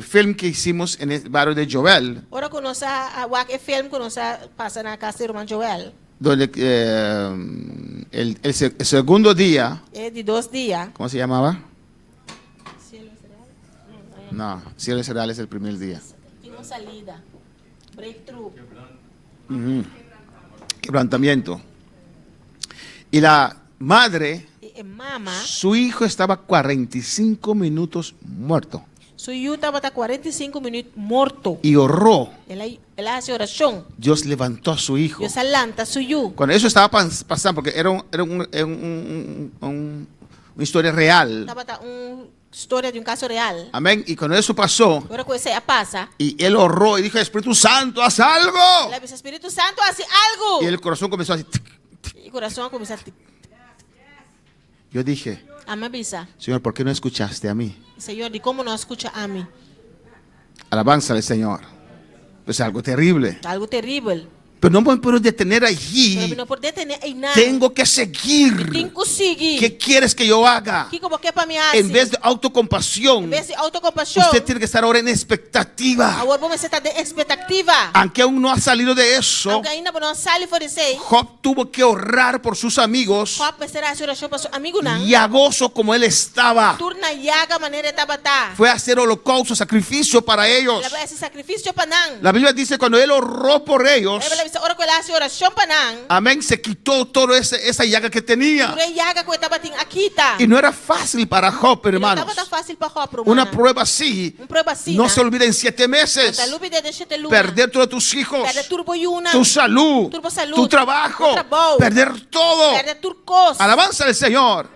film que hicimos en el barrio de Joel, Ora que nós a film que nós passa na casa do irmão Joel. donde el segundo día, É de 2 dias. ¿cómo se llamaba? No, Cielo Cereal es el primer día. Tem uma salida. Breakthrough. Quebrantamiento. Y la madre, E mama, su hijo estaba 45 minutos muerto su yu estava 45 minutos morto. y oró. Ela hace oração. Dios levantó a su hijo. Deus alanta su yu. Cuando eso estaba pasando, porque era una historia real. Estava história de caso real. Amén. Y cuando eso pasó, Agora que você passa, y él oró y dijo, Espíritu Santo, haz algo. ela diz, Espírito Santo, hace algo. Y el corazón comenzó así. E o coração começa a Yo dije, amabisa. Señor, ¿por qué no escuchaste a mí? Senhor, de como não escuta a mim? Alabanza al Señor. Es algo terrible. Algo terrível. Pero no me puedo detener Pero allí. não pode detener em nada. Tengo que seguir. Tem que seguir. ¿Qué quieres que yo haga? Que como que para mim En vez de autocompasión, em vez de autocompaixão, usted tiene que estar ahora en expectativa. agora vamos estar de expectativa. Aunque aún no ha salido de eso, Aunque ainda não sai fora de si, Job tuvo que orar por sus amigos Job será a oração para seu amigo não. y a gozo como él estaba. Turna yaga maneira tabata. Fue a hacer holocausto, sacrificio para ellos. Ela vai esse sacrifício para não. La Biblia dice cuando él oró por ellos, Ela vai dizer ora que ela hace oração para não. amén, se quitó toda esa llaga que tenía. Turna yaga que estava tem aqui tá. Y no era fácil para Job, Não hermanos. estava fácil para Job, Una prueba así, prueba assim. no se olvida en 7 meses. Perder todos tus hijos, Perder turbo yuna. tu salud, Turbo salud, tu trabajo, tu trabajo, perder todo. Perder tur cos. Alabanza al Señor.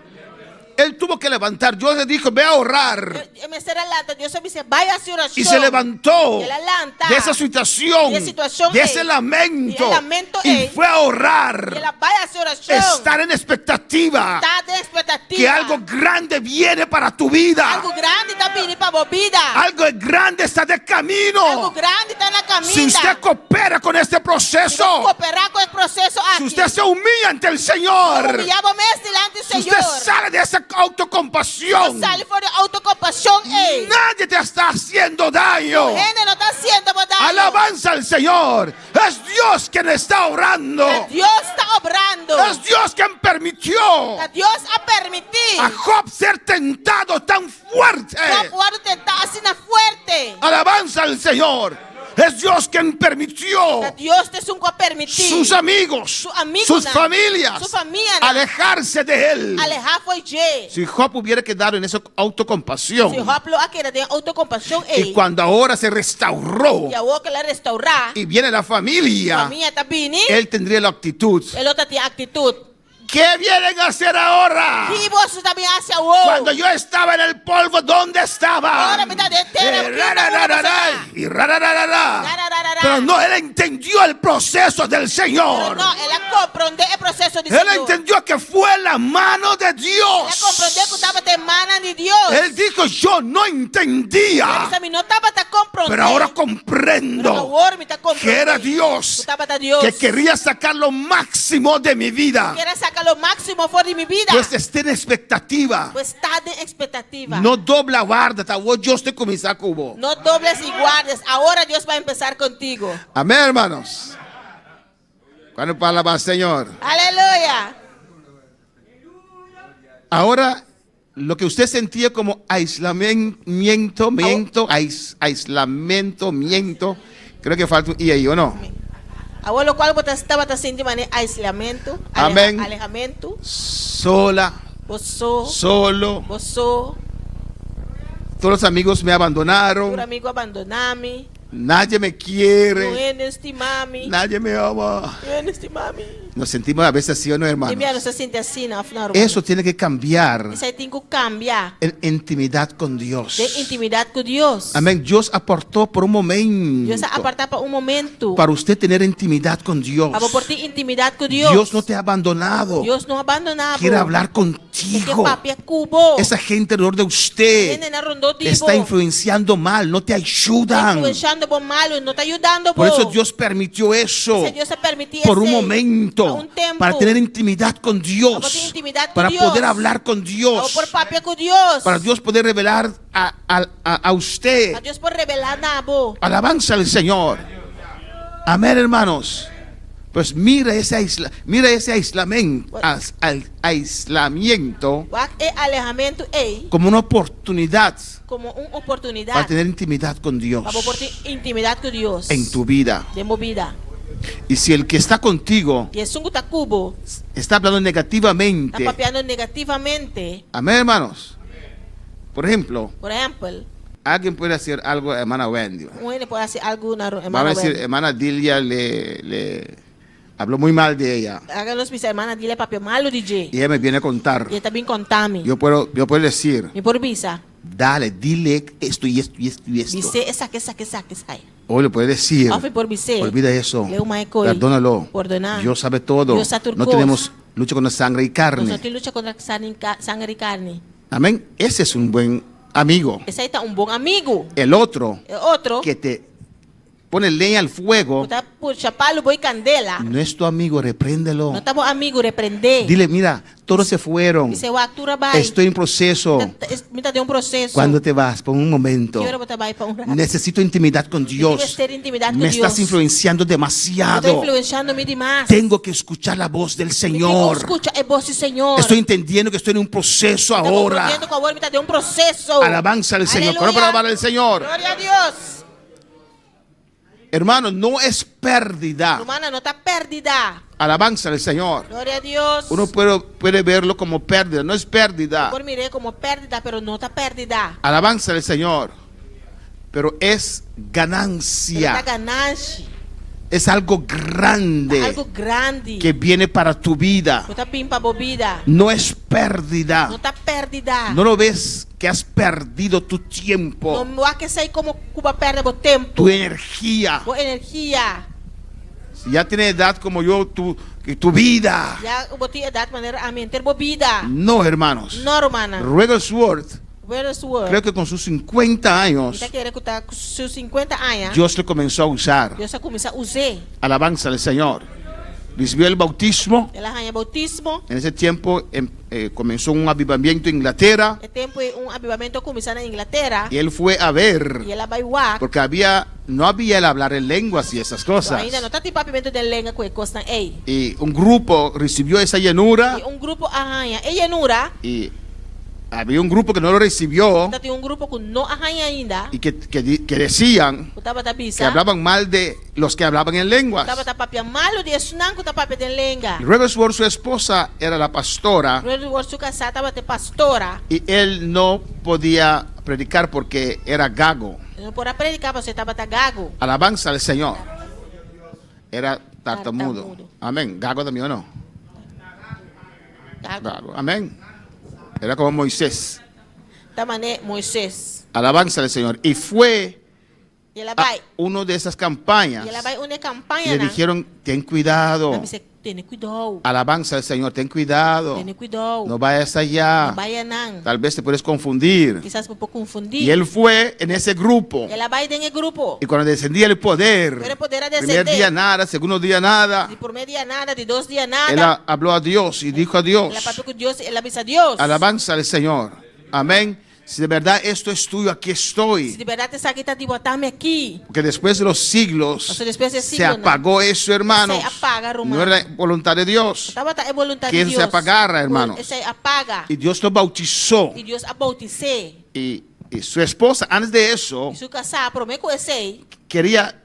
Él tuvo que levantar. Dios le dijo, ve a orar. Me será lanta, Dios me dice, vaya a hacer oración. Y se levantó Y él levanta. de esa situación, De situación, de ese y lamento, el lamento, y fue a orar. Y ella vaya a hacer oración. Estar en expectativa Está de expectativa. que algo grande viene para tu vida. Algo grande está vindo para a vida. Algo grande está de Algo camino. grande está na caminho. Si usted coopera con este proceso, cooperar com o processo si aqui. usted se humilla ante el Señor, Humilhamos delante do si Senhor. usted sale de esa autocompasión, Sale fora de autocompaixão, ei. nadie te está haciendo daño. Gente não está sendo daño. Alabanza al Señor. Es Dios quien está orando. Deus está obrando. Es Dios quien permitió Deus a permitir. a Job ser tentado tan fuerte. Não pode tentar assim na fuerte. Alabanza al Señor. Es Dios quien permitió Deus te a permitir. sus amigos, Su amigo, sus na. familias, Su familia, na. alejarse de él. Alejar foi je. Si Job hubiera quedado en esa autocompasión, Se Job lo aquele tem autocompaixão, y ei. cuando ahora se restauró E a outra ela restaurar. y viene la familia, Família tá bini. él tendría la actitud. Ele outra tem actitud. ¿Qué vienen a hacer ahora? Que você também hace a outra. Cuando yo estaba en el polvo, ¿dónde estaba? Ahora me da de entera, Y rarararara. Pero no, él entendió el proceso del Señor. Não, ela compreendeu o processo de Él Senhor. entendió que fue la mano de Ela Dios. compreendeu que estava de mana de Deus. Él dijo, yo no Ele entendía, disse, não estava tá compreendendo. pero ahora Pero comprendo agora me está que compreendendo. era Dios Estava da Deus. que quería sacar lo máximo de mi vida. Quero sacar o máximo fora de minha vida. Pues esté en expectativa. Pues está de expectativa. No dobla guarda, yo estoy con mi saco. No dobles y guardes. Ahora Dios va a empezar contigo. Amén, hermanos. ¿Cuándo palabra al Señor? Aleluya. Ahora, lo que usted sentía como aislamiento, creo que falta un I ahí, ¿o no? Agora, o qual você estava sentindo isolamento, Amém. alejamento, Sola, você, solo. Todos los amigos me abandonaron. por amigo abandonar-me, Nadie me não quiere. é estimar-me, Nadie me ama. não é estimar-me. Nos sentimos a veces así, ¿o no, E hermanos? minha não se sente assim, não, afinal. Eso tiene que cambiar Isso aí tem que cambiar en intimidad con Dios. de intimidade com Deus. Amén. Dios aportó por un momento Deus apartar para momento. para usted tener intimidad con Dios. Para por ter intimidade com Deus. Dios no te ha abandonado. Deus não abandonava. Quiere hablar Que contigo. papi é cubo. Esa gente alrededor de usted Gente na rondô te está influenciando mal, no te ayudan. influenciando por malo, não está ajudando Por por. eso Dios permitió eso Se Deus se permitir por un esse- momento por un tiempo, para tener intimidad con para Dios, ter intimidade com para Deus, poder hablar con ou Dios, por papi com Deus, para Dios poder revelar a usted. para Deus por revelar nabo. Alabanza al Señor. Amén, hermanos. Pues mira ese aislamiento O alejamento é como una oportunidad como uma para oportunidade tener intimidad con Dios para por ter intimidade com Deus. en tu vida. De movida. Y si el que está contigo E sungo tá cubo, está hablando tá negativamente, papeando negativamente. amén, hermanos. Por ejemplo, Por exemplo, alguien puede hacer algo a hermana Wendy. ele pode fazer algo na Vamos a irmã decir, hermana Dilia le habló muy mal de ella. Háganos mis hermanas, dile papel malo DJ. Y ella me viene a contar. E também contame. Yo puedo decir, Me por visa. dale, dile esto y esto y esto y esto. Dice esa que sai. O le puede decir, Ofe por vice. olvida eso, Leu mai coi. perdónalo. Perdonar. Dios sabe todo. Dios sabe No turcos. tenemos lucha con la sangre y Nós carne. não tem luta contra sangue e carne. Amén. Ese es un buen amigo. Esse aí tá bom amigo. El otro E outro que te pone leña al fuego, Puta por chapalo boy candela. no es tu amigo, repréndelo. No estamos amigos, reprender. Dile, mira, todos se fueron. Dice, "Wa, tu vai. Estoy en proceso. Mita de un proceso. ¿Cuándo te vas? Por un momento. Quiero botar vai para un rato. Necesito intimidad con Dios. Debes ter intimidad con Me estás Dios. influenciando Está demasiado. influenciando-me demais. Tengo que escuchar la voz del Señor. Escucha a voz do Senhor. Estoy entendiendo que estoy en un proceso Estamos ahora. compreendendo que agora me está de un proceso. Alabanza al Señor. Aleluya. ¿Cómo para alabar al Señor? Glória a Deus. Hermano, no es pérdida. Romana não está perdida. Alabanza al Señor. Glória a Deus. Uno puede verlo como pérdida. No es pérdida. Por mirei como perdida, pero não está perdida. Alabanza al Señor. Pero es Está ganancia. ganância. Es algo grande Algo grande. que viene para tu vida. Não está pimpa bobida. No es Não pérdida. está perdida. No lo ves que has perdido tu tiempo, Não há que sair como Cuba perde o tempo. tu energía. Boa energia. Si ya tienes edad como yo, tu vida. Já botei a data maneira a mente bobida. No, hermanos. Não, Romana. Ruggles Where is the word? creo que con sus 50 años, Está querendo que está com seus 50 anos. Dios le comenzó a usar. Deus já começa a usar. Alabanza al Señor. Recibió el bautismo. Ela ganha bautismo. En ese tiempo comenzó un avivamiento en Inglaterra. É tempo avivamento começar na Inglaterra. Y él fue a ver, E ela vai walk. porque no había el hablar en lenguas y esas cosas. Ainda não está tipo pimento de lenga com costa ei. Y un grupo recibió esa llenura E grupo arranha. E llanura. y había un grupo que no lo recibió Está tem grupo que não arranha ainda. y que decían Que tava que bisa. hablaban mal de los que hablaban en lenguas. Tava papia malo de sunan que papia de lenga. Ruggles, su esposa, era la pastora Redo o su casa tava te pastora. y él no podía predicar porque era gago. Não pode predicar, você tava tá gago. Alabanza al Señor. Era tartamudo. Tartamudo. Amén. Gago también, ¿o no? Gago. Gago. Amén. Era como Moisés. Tamane Moisés. Alabanza al Señor. Y fue E ela a vai. uno de esas campañas. E ela vai uma Y campanha le na. dijeron, ten cuidado. Ela disse, "Tenha cuidado. Alabanza al Señor, ten cuidado. Tenha cuidado. No vayas allá. Não vai não. Tal vez te puedes confundir. Quizás um pouco confundir. Y él fue en ese grupo. Ela vai dentro do grupo. Y cuando descendía el poder, Pero poderá primer descender. día nada, segundo día nada, De por meio dia nada, de 2 dias él nada. habló a Dios y dijo a Dios, Ela falou com Deus, ela avisa a Deus. alabanza al Señor. Amén. Si de verdad esto es tuyo, aquí Se estoy. de verdade essa aqui tá de botar-me aqui. Porque después de los siglos Ou después de se siglo, apagó eso, hermanos. Se apaga, No hermano. era voluntad de Dios. Tava tá é vontade Que de se Deus. apagara, hermanos. Esse apaga. Y Dios lo bautizó. E Deus a bautizei. Y su esposa, antes de eso, E se casar, promete com esse. quería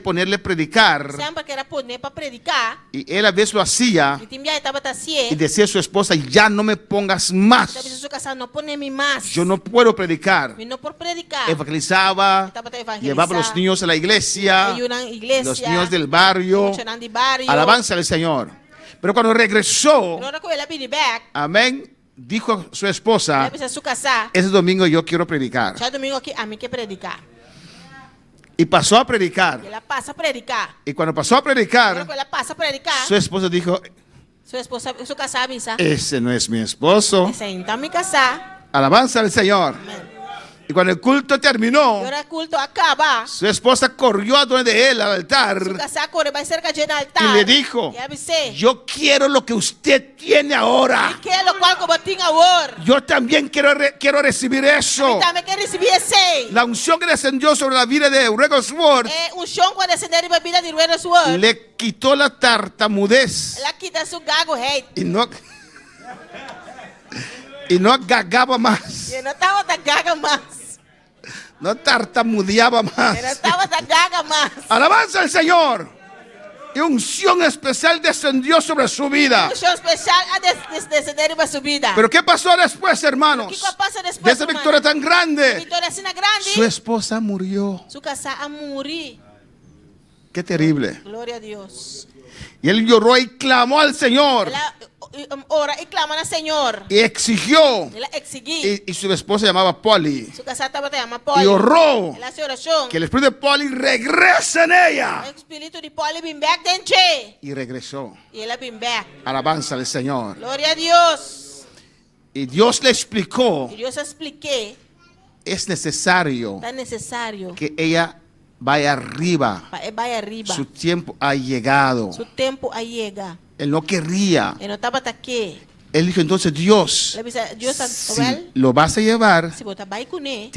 ponerle a predicar. Sempre que era poner para predicar. Y él a veces lo hacía. E timia estava tá Y assim. decía a su esposa, ya no me pongas Talvez más. se casar não pone-me mais. Yo no puedo predicar. E não por predicar. Evangelizaba, Estaba a evangelizar. llevaba a los niños a la iglesia, Hay una iglesia. los niños del barrio. Funcionando de barrio. Alabanza al Señor. Pero cuando regresó, Pero ahora que ela vem back. amén, dijo a su Ela esposa, precisa se casar. ese domingo yo quiero predicar. Já domingo aqui, a mim que predicar. Y pasó a predicar. E ela passa a predicar. Y cuando pasó a Agora predicar, que ela passa a predicar. su esposa dijo, Sua esposa, su casar avisa. ese no es mi esposo. Esse aí, então me casar. Alabanza al Señor. Y cuando el culto terminó, E hora culto acaba. su esposa corrió a donde él, al Su altar, casar corre, vai cerca de altar. y le dijo, E avise. yo quiero lo que usted tiene ahora. Que é o qual como tinha agora. Yo también quiero recibir eso. Também quer receber esse. La unción que descendió sobre la vida de Ruggles É chão quando descender e bebida de Rueda Sword. le quitó la tartamudez Ela quita su gago rei. y no gagaba más, E não estava da gaga mais. no tartamudeaba Ela más. estava da gaga mais. Alabanza al Señor. Y unción especial descendió sobre su vida. Show especial a descender e subida. Pero ¿qué pasó después, hermanos? ¿Qué pasa después, De esa hermano? victoria tan grande, Vitória assim grande. su esposa murió. Su casar a morir. Qué terrible. Glória a Deus. Y él lloró y clamó al Señor Ela ora e clama no Senhor. y exigió. Ela exigir. Y su esposa se llamaba Polly. Su casar estava te ama Y Poli. oró Ela se oração. que el espíritu de Polly regrese en ella. O espírito de Poli vem back dentro. Y regresó. E ela vem back. Alabanza al Señor. Glória a Deus. Y Dios le explicó, E Deus expliquei. es necesario Tá necessário que ella vaya arriba. vaya arriba. Su tiempo ha llegado. Su tempo aí llega. Él no querría. Ele não estava aqui. Él dijo entonces, Dios, Ele disse, Deus está si lo vas a llevar, se botar vai com ele,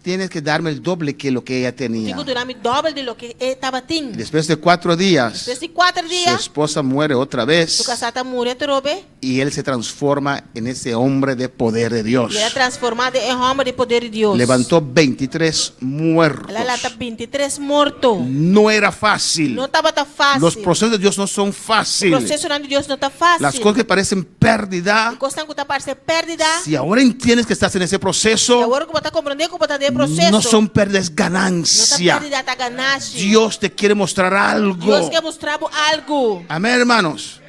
tienes que darme el doble que lo que ella tenía. tenho que dar-me doble de lo que ele estava tendo. Después de 4 días, Depois de 4 su dias, esposa muere otra su vez casada morre trobe y él se transforma en ese hombre de poder de Dios. e ela é transformada em homem de poder de Deus. Levantó 23 muertos. Ela levanta 23 mortos. No era fácil. Não estava tão fácil. Los procesos de Dios no son O fáciles. processo de Deus não está fácil. Las cosas que parecen pérdida, Coisa que está parecendo pérdida. si ahora entiendes que estás en ese E proceso, agora que você está compreendendo que você está dentro do processo. no son pérdidas, Não está ganancia. pérdida, está ganagem. Dios te quiere mostrar algo. Deus quer mostrar algo. Amén, hermanos.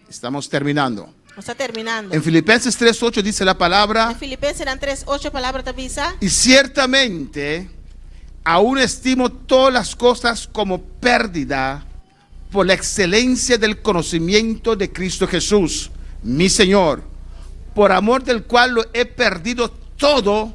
Estamos terminando. Está terminando. En Filipenses 3:8 dice la Em palabra, Filipenses eram 3:8 palavras da visa. y ciertamente aún estimo todas las cosas como pérdida por la excelencia del conocimiento de Cristo Jesús, mi Señor, por amor del cual lo he perdido todo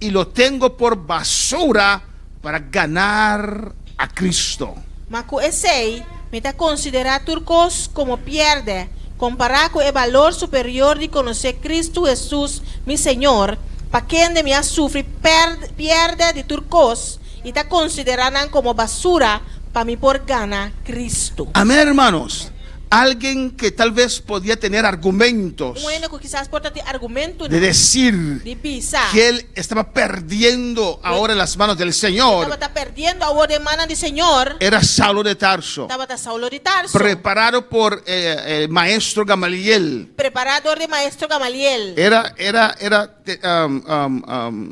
y lo tengo por basura para ganar a Cristo. Mas com esse aí, me está considerar turcos como pierde, comparar com o valor superior de conhecer Cristo Jesus, meu Senhor, para quem de mim sofre pierde de turcos e está considerando como basura para mim por ganar Cristo. Amén, hermanos. Alguien que tal vez podía tener argumentos Único quizás por ter argumento de decir de pisar. que él estaba perdiendo ahora en las manos del Señor, Estava perdendo a hora de mano do Senhor. era Saulo de Tarso, Estava Saulo de Tarso. preparado por el maestro Gamaliel. Preparador de maestro Gamaliel.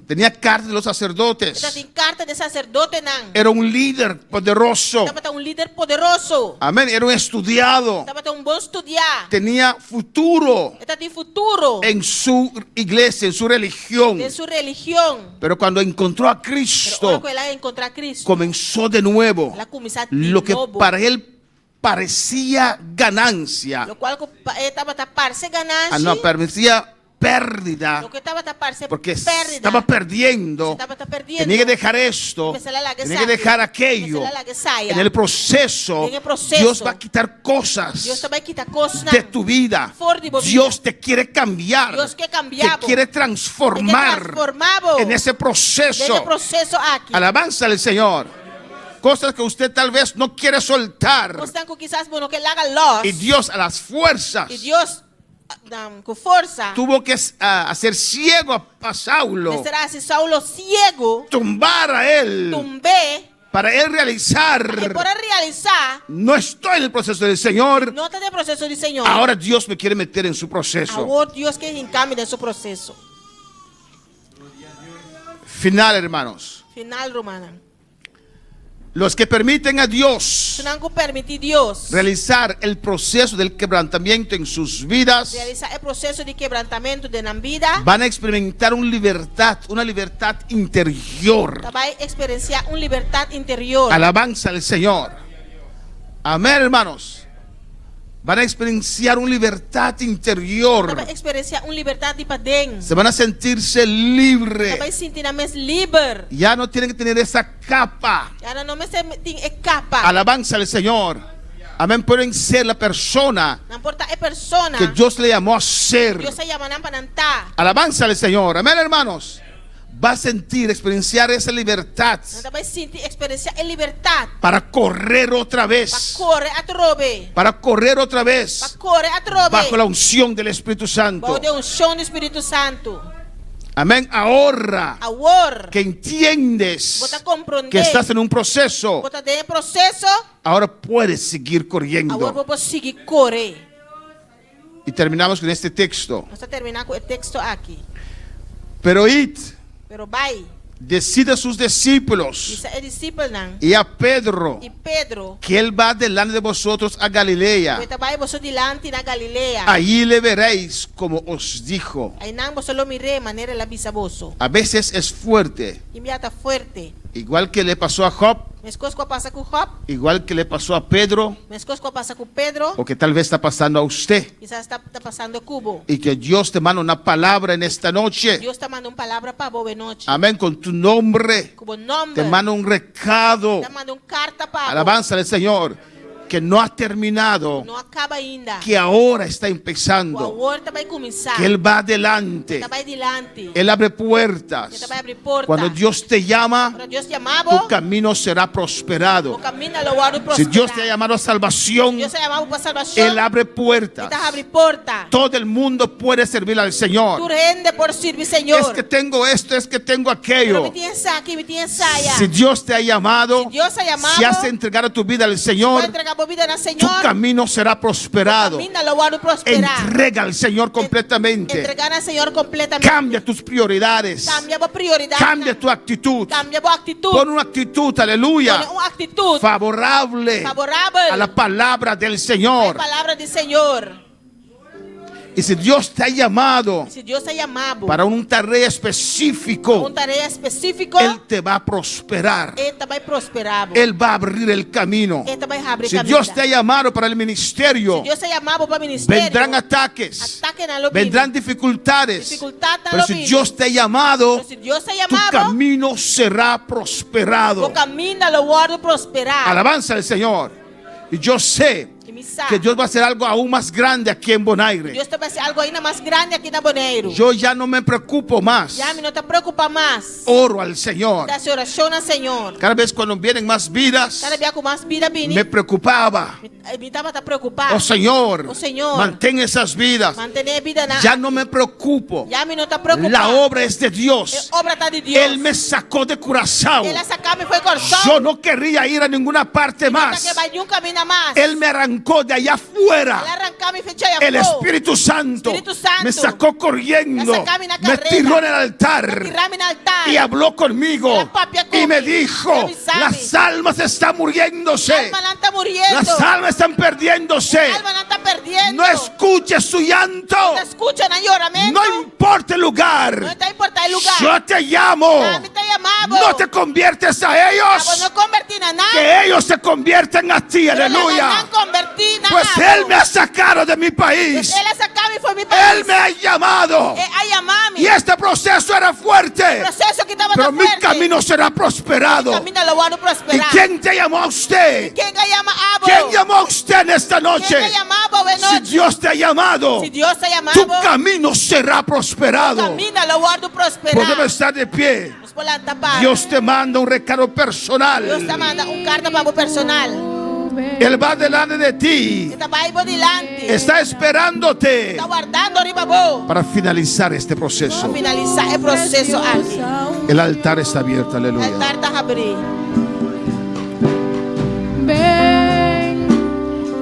Tenía cartas de los sacerdotes. Estava em carta de sacerdote nan. Era un líder poderoso. Estava um líder poderoso. Amén. Era un estudiado. Estava um bom estudar. Tenía futuro Estava em futuro en su iglesia, en su religión. de sua religião. Pero cuando encontró a Pero Cristo, ahora que ela encontrar Cristo, comenzó de nuevo. ela começou de Lo que novo. para él parecía ganancia, Lo qual estava a parecer ganância. no, parecía pérdida, Lo que estava a parecer porque pérdida. estaba perdiendo. Estava perdendo. Tenía que dejar esto, tenía que dejar aquello. En el proceso, En el proceso, Dios va a quitar cosas Deus também quita coisas de tu vida. fora de você. Dios te quiere cambiar, Deus quer cambiar. te quiere transformar transformar en ese proceso. Nesse processo aqui. Alabanza al Señor. Cosas que usted tal vez no quiere soltar. Gostam que quizás bueno que haga los. Y Dios a las fuerzas E Deus com força. tuvo que hacer ciego a Saulo, Será se Saulo ciego, tumbar a él tumbé, para él realizar. e por realizar, No estoy en el proceso del Señor. nota de processo do Senhor. Ahora Dios me quiere meter en su proceso. Agora Deus quer encame nesse processo. Final, hermanos. Final, Romana. Los que permiten a Dios Se não permitir Deus realizar el proceso del quebrantamiento en sus vidas, realizar o processo de quebrantamento de na vida, van a experimentar una libertad interior. vai experienciar uma liberdade interior. Alabanza al Señor. Amén, hermanos. Van a experienciar una libertad interior. Vai experienciar uma liberdade para dentro. Se van a sentirse libres. Vai sentir mais livre. Ya no tienen que tener esa capa. Já não me tem capa. Alabanza al Señor. Amén. Pueden ser la persona Não importa a persona. que Dios le llamó a ser. Deus se llama para cantar. Alabanza al Señor. Amén, hermanos. Va a sentir, experienciar esa libertad Não vai sentir experienciar a liberdade. para correr otra Para vez. correr a trobe. Para correr otra Para vez correr a trobe. bajo la unción del Espíritu Santo. Bajo de unção do Espírito Santo. Amén. Ahora Agora, que entiendes você compreender. que estás en un proceso, Você tem processo. ahora puedes seguir Agora corriendo. vou seguir correr. Y terminamos con este texto. Vamos terminar com o texto aqui. Pero id, Pero vai. decida a sus discípulos Diz a discípulo não. y a Pedro E Pedro. que él va delante de vosotros a Galilea. Você vai você dilante na Galileia. Allí le veréis como os dijo. Aí não você lo mire maneira la bisa vosso. A veces es fuerte, Enviata fuerte. igual que le pasó a Job. Mas coisas que passa com Job, igual que le pasó a Pedro, mas coisas que passa com Pedro, o que tal vez está pasando a usted. quizás está passando Cubo. Y que Dios te manda una palabra en esta noche. Deus está mandando uma palavra para boa noite. Amén. Con tu nombre. Com o nome. Te manda un recado. Está mandando carta para Alabanza al Señor. Que no ha terminado. Não acaba ainda. Que ahora está O empezando. agora vai começar. Que Él va adelante. Está vai adiante. Él abre puertas. Ele vai abrir porta. Cuando Dios te llama, Quando Deus te chamava, tu camino será prosperado. o caminho lo guardo Si prosperar. Dios te ha llamado a salvación, Deus te chamava para salvação. Él abre puertas. Ele abre porta. Todo el mundo puede servir al Tu Señor. rende por servir, Senhor. Es que tengo esto, es que tengo Pero aquello. me tinha aqui, me tinha saia. Si Dios te ha llamado, Si Dios te ha llamado, si has entregado tu vida al Vai Señor, entregar a vida ao tu Senhor. camino será prosperado. Camina lo guardo prosperar. Entrega al Señor completamente. Entregar al Señor completamente. Cambia tus prioridades. Cambia a prioridade. Cambia tu actitud. Cambia a actitud. Pon una actitud, aleluya, Pon uma actitud favorable favorável a la palabra del à Señor. palavra do Senhor. Y si Dios te ha llamado Se Deus te chamado para una tarea específico, uma tarefa específica, Él te va a prosperar. Ele vai prosperar. Él va a abrir el camino. Ele vai abrir Si caminho. Dios te ha llamado para el ministerio, Deus te chamava para o ministério. vendrán ataques, Ataque na lobby. vendrán dificultades. Dificuldade na Pero si lobby. Dios te ha llamado, Pero se Deus te tu chamava, camino será prosperado. o caminho lo guardo prosperar. Alabanza al Señor. Y yo sé Que me sabe. que Dios va a hacer algo aún más grande aquí en Bonaire. Deus te vai fazer algo ainda mais grande aqui na Bonaire. Yo ya no me preocupo más. Já me não te preocupa mais. Oro al Señor. Da oração ao Senhor. Cada vez cuando vienen más vidas, Cada dia com mais vida vindo. me preocupaba. Me estava preocupado. Oh Señor, Oh, Señor. mantén esas vidas. Manter a vida na. Ya no me preocupo. Já me não te preocupa. La obra es de Dios. Obra está de Deus. Él me sacó de Curazao. Ele sacou me foi coração. Yo no querría ir a ninguna parte más. Que vai um caminho mais. Él me arrancó de allá Ele afuera. arrancou me fechou El Espíritu Santo me sacó corriendo, me tiró en el altar y habló conmigo y me dijo: las almas están muriéndose, Alma não está muriendo. las almas están perdiéndose. Alma não está perdiendo. No escuches su llanto, No escucha no lloramento. no importa el lugar. No te importa el lugar. Yo te llamo. A mí te llamamos. No te conviertes a Vos ellos, no convertir a nada. que ellos se convierten a ti, aleluya. Pues Él me ha sacado de mi país. Ele sacou me foi mi país. Él me ha llamado. A llamar-me. Y este proceso era fuerte, Proceso que estava pero mi camino será prosperado. Camino lo guardo ¿Y prosperar. quién te llamó a usted? Quem que llama Abo? ¿Quién llamó a usted en esta noche? Quem que llamava de Si noite? Dios te ha llamado, Si Dios te tu llamava, camino será prosperado. camino lo guardo prosperar. Podemos estar de pie. Nos planta paz. Dios te manda un recado personal. Deus te manda carta para o personal. Él va delante de ti. Está vai por delante. Está esperándote Está guardando arriba vos. para finalizar este proceso. Para finalizar el proceso aquí. El altar está abierto, El aleluya. altar está abierto. Ven,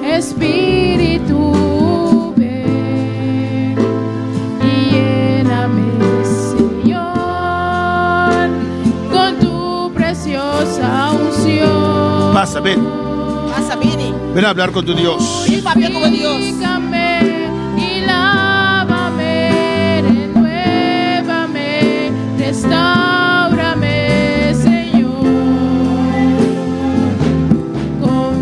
Espíritu, ven y lléname, Señor, con tu preciosa unción. Pasa, ven. Pasa, Vini. Ven a hablar con tu Dios. Vini para hablar con Dios. Purifícame y lávame, renuévame, restáurame, Señor, con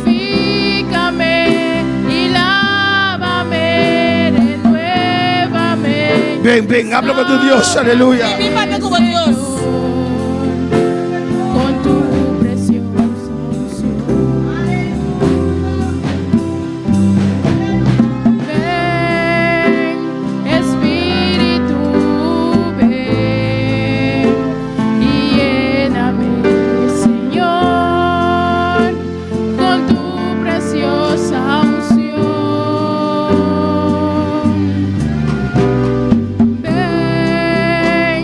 purifícame y lávame, renuévame. Ven, habla con tu Dios, aleluya. Vini para hablar con Dios. Con tu preciosa unción. Ven, Espíritu, ven y lléname, Señor, con tu preciosa unción. Ven,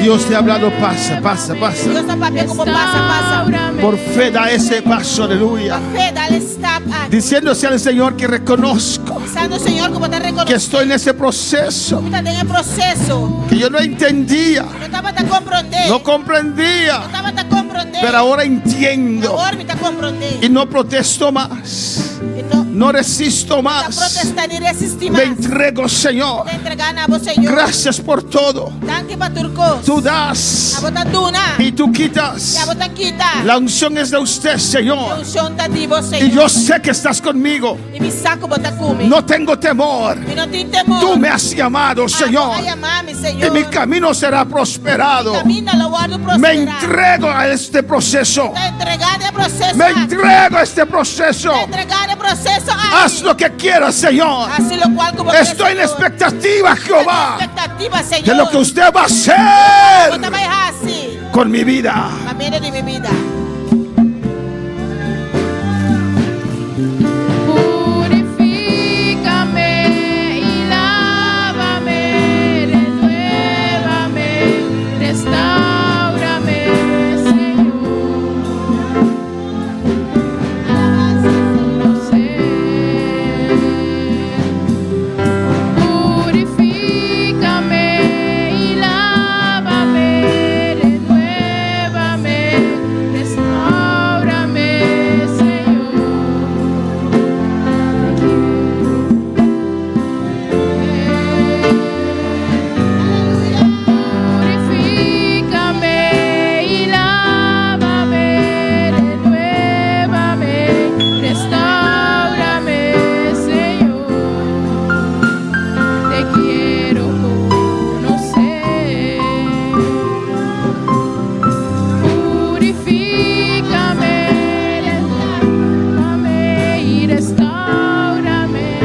Dios te ha hablado, pasa, pasa, pasa. Dios está papi como pasa. Por fe da ese paso, aleluya. Por fe, dale stop. Diciéndose al Señor que reconozco Santo Señor, como te que reconozco. estoy en ese proceso, Estás en el proceso. que yo no entendía, No estaba tan comprender. no comprendía, No estaba tan comprender. pero ahora entiendo Ahora me está comprender. y no protesto más, no resisto No más. protestar ni resistir Me más. entrego, Señor. Te entregan a vos, Señor. Gracias por todo. Tanque para turcos. Tú A das vos tan duna. y tú Y a quitas. vos tan quita. La unción es de usted, Señor. Unción está de vos, Y Señor. yo sé que estás conmigo. Y mi saco vos tan come. No tengo temor. Y no tengo temor. Tú me has llamado, Señor. Ay, amame, Y Señor. mi camino será prosperado. Camina, lo guardo Me prosperar. entrego a este proceso. Te entregar el proceso. Me entrego a este proceso. Te entregar el proceso. a Haz ti. lo que quieras, Señor. Así lo cual como Estoy en Señor. expectativa, Estoy en Jehová, expectativa, Señor. de lo que usted va a Vos te hacer vas a así. con mi vida. Amén de mi vida. Purifícame y lávame, renuévame, restáurame, Señor. No sé. Purifícame y lávame, renuévame, restáurame, Señor. Purifícame y lávame, renuévame, restáurame, Señor. Te quiero conocer. Purifícame, renuévame y restáurame.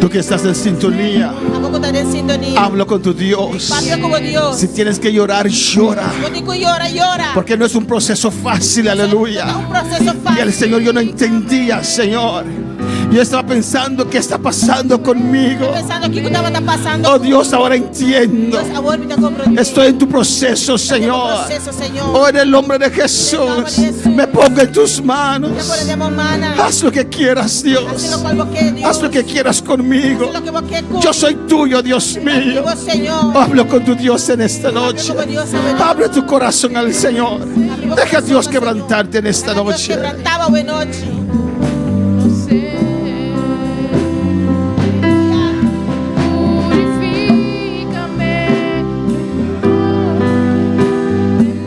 Tú que estás en sintonía, ¿A poco estás en sintonía? hablo con tu Dios. Papio como Dios. Si tienes que llorar, llora. Contigo llora, llora. Porque no es un proceso fácil, aleluya. No es un proceso Y fácil. el Señor, yo no entendía, Señor. Yo estaba pensando, ¿qué está pasando conmigo? Pensando que estaba pasando. Oh Dios, ahora entiendo. Dios, ahora me está comprendiendo. Estoy en tu proceso, Señor. Proceso, Señor. Oh, en el nombre de Jesús, me pongo en tus Te manos. ponemos manos. Haz lo que quieras, Haz lo Dios. cual vos quieres, Dios. Haz lo que quieras conmigo. Haz lo que vos quieres. Yo soy tuyo, Dios mío. Vos, Señor. Hablo con tu Dios en esta noche. Abre tu corazón al Señor. Deja a Dios quebrantarte en esta Dios noche. quebrantaba hoy noche. No sé. Purifícame,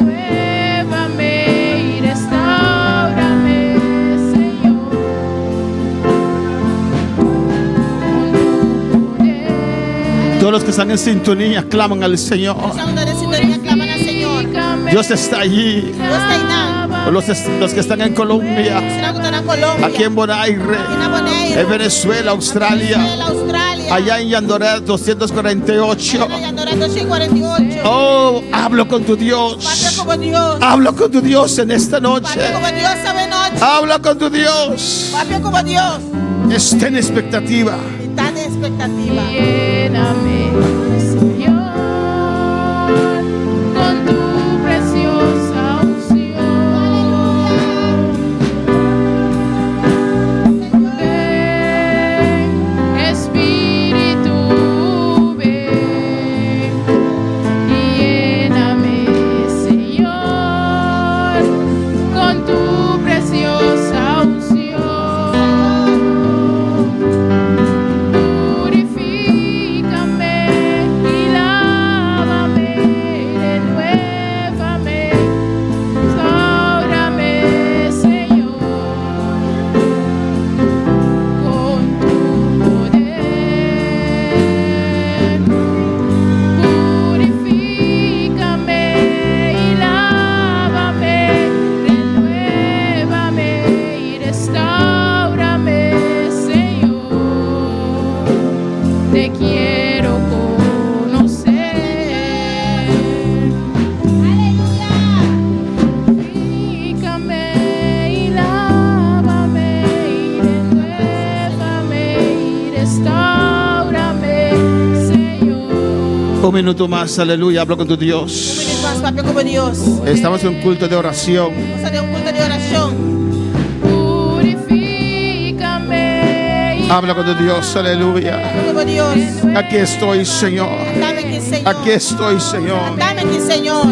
renuévame y restáurame, Señor. Con tu poder. Todos los que están en sintonía claman al Señor. Estamos en sintonía, claman al Señor. Dios está allí. Dios está ahí. Los que están en Colombia, Si no, que están en Colombia. aquí en Bonaire, en Bonaire, en Venezuela, Australia, Australia. allá en Yandoret 248. Allá en Dorado 248. Oh, hablo con tu Padre Dios. como Dios. Hablo con tu Dios en esta noche. Padre como Dios sabe noche. Habla con tu Dios. Padre como Dios. Esté en expectativa. Está en expectativa. Lléname, Señor, con tu preciosa unción. Ven, Espíritu, ven y lléname, Señor, con tu preciosa unción. Purifícame y lávame, renuévame, restaurame, Señor, con tu poder. Purifícame y lávame, renuévame y restáurame, Señor. Te quiero conocer. Aleluya. Purifícame y lávame y renuévame y restáurame, Señor. Un minuto más, aleluya, habla con tu Un Dios. minuto más, papi, como Dios. Estamos en un culto de oración. Vamos a hacer un culto de oración. Purifícame. Habla con tu Dios, aleluya. Como Dios. Aquí estoy, Señor. Dame aquí, Señor. Aquí estoy, Señor. Dame aquí, Señor.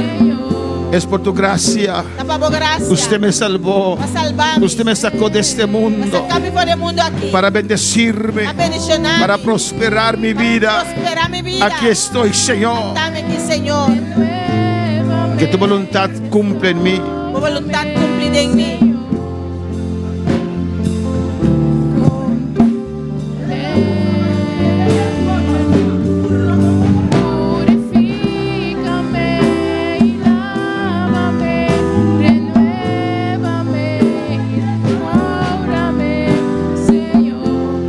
Es por tu gracia. La favor, gracias. Usted me salvó. Va salvando. Usted me sacó de este mundo Sacarme fuera del mundo aquí. para bendecirme, A bendicionarme. para prosperar mi vida. Prosperar mi vida. Aquí estoy, Señor. Dame aquí, Señor. Que tu voluntad cumpla en mí. Tu voluntad cumplida en mí. Purifícame y lávame, renuévame, restaurame, Señor.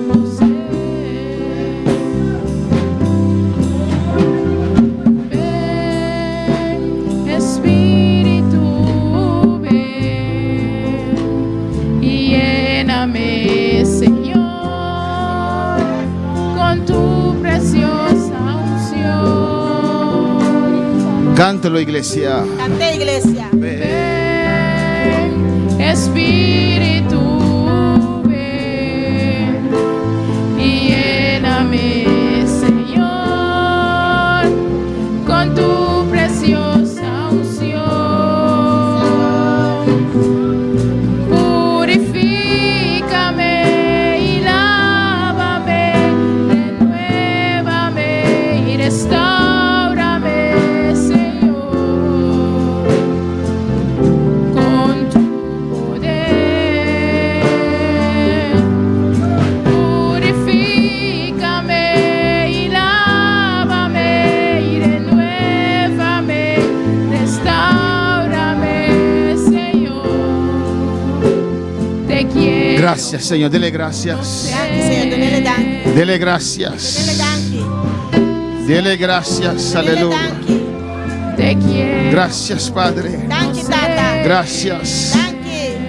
No sé. Ven, Espíritu, ven y lléname, Señor, con tu preciosa unción. Cántalo, iglesia. Cante, iglesia. Ven, Espíritu, ven y lléname, Señor, con tu preciosa unción. Purifícame y lávame, renuévame y restaurame, Señor, con tu poder. Purifícame y lávame y renuévame, restaurame, Señor. Te quiero. Gracias, Señor. Dele gracias. Danke, Señor. Dele danke. Dele Dele gracias. danke. Dele gracias. Dele Aleluya. danke. Te quiero. Gracias, Padre. Danke, Tata. Gracias. Danke.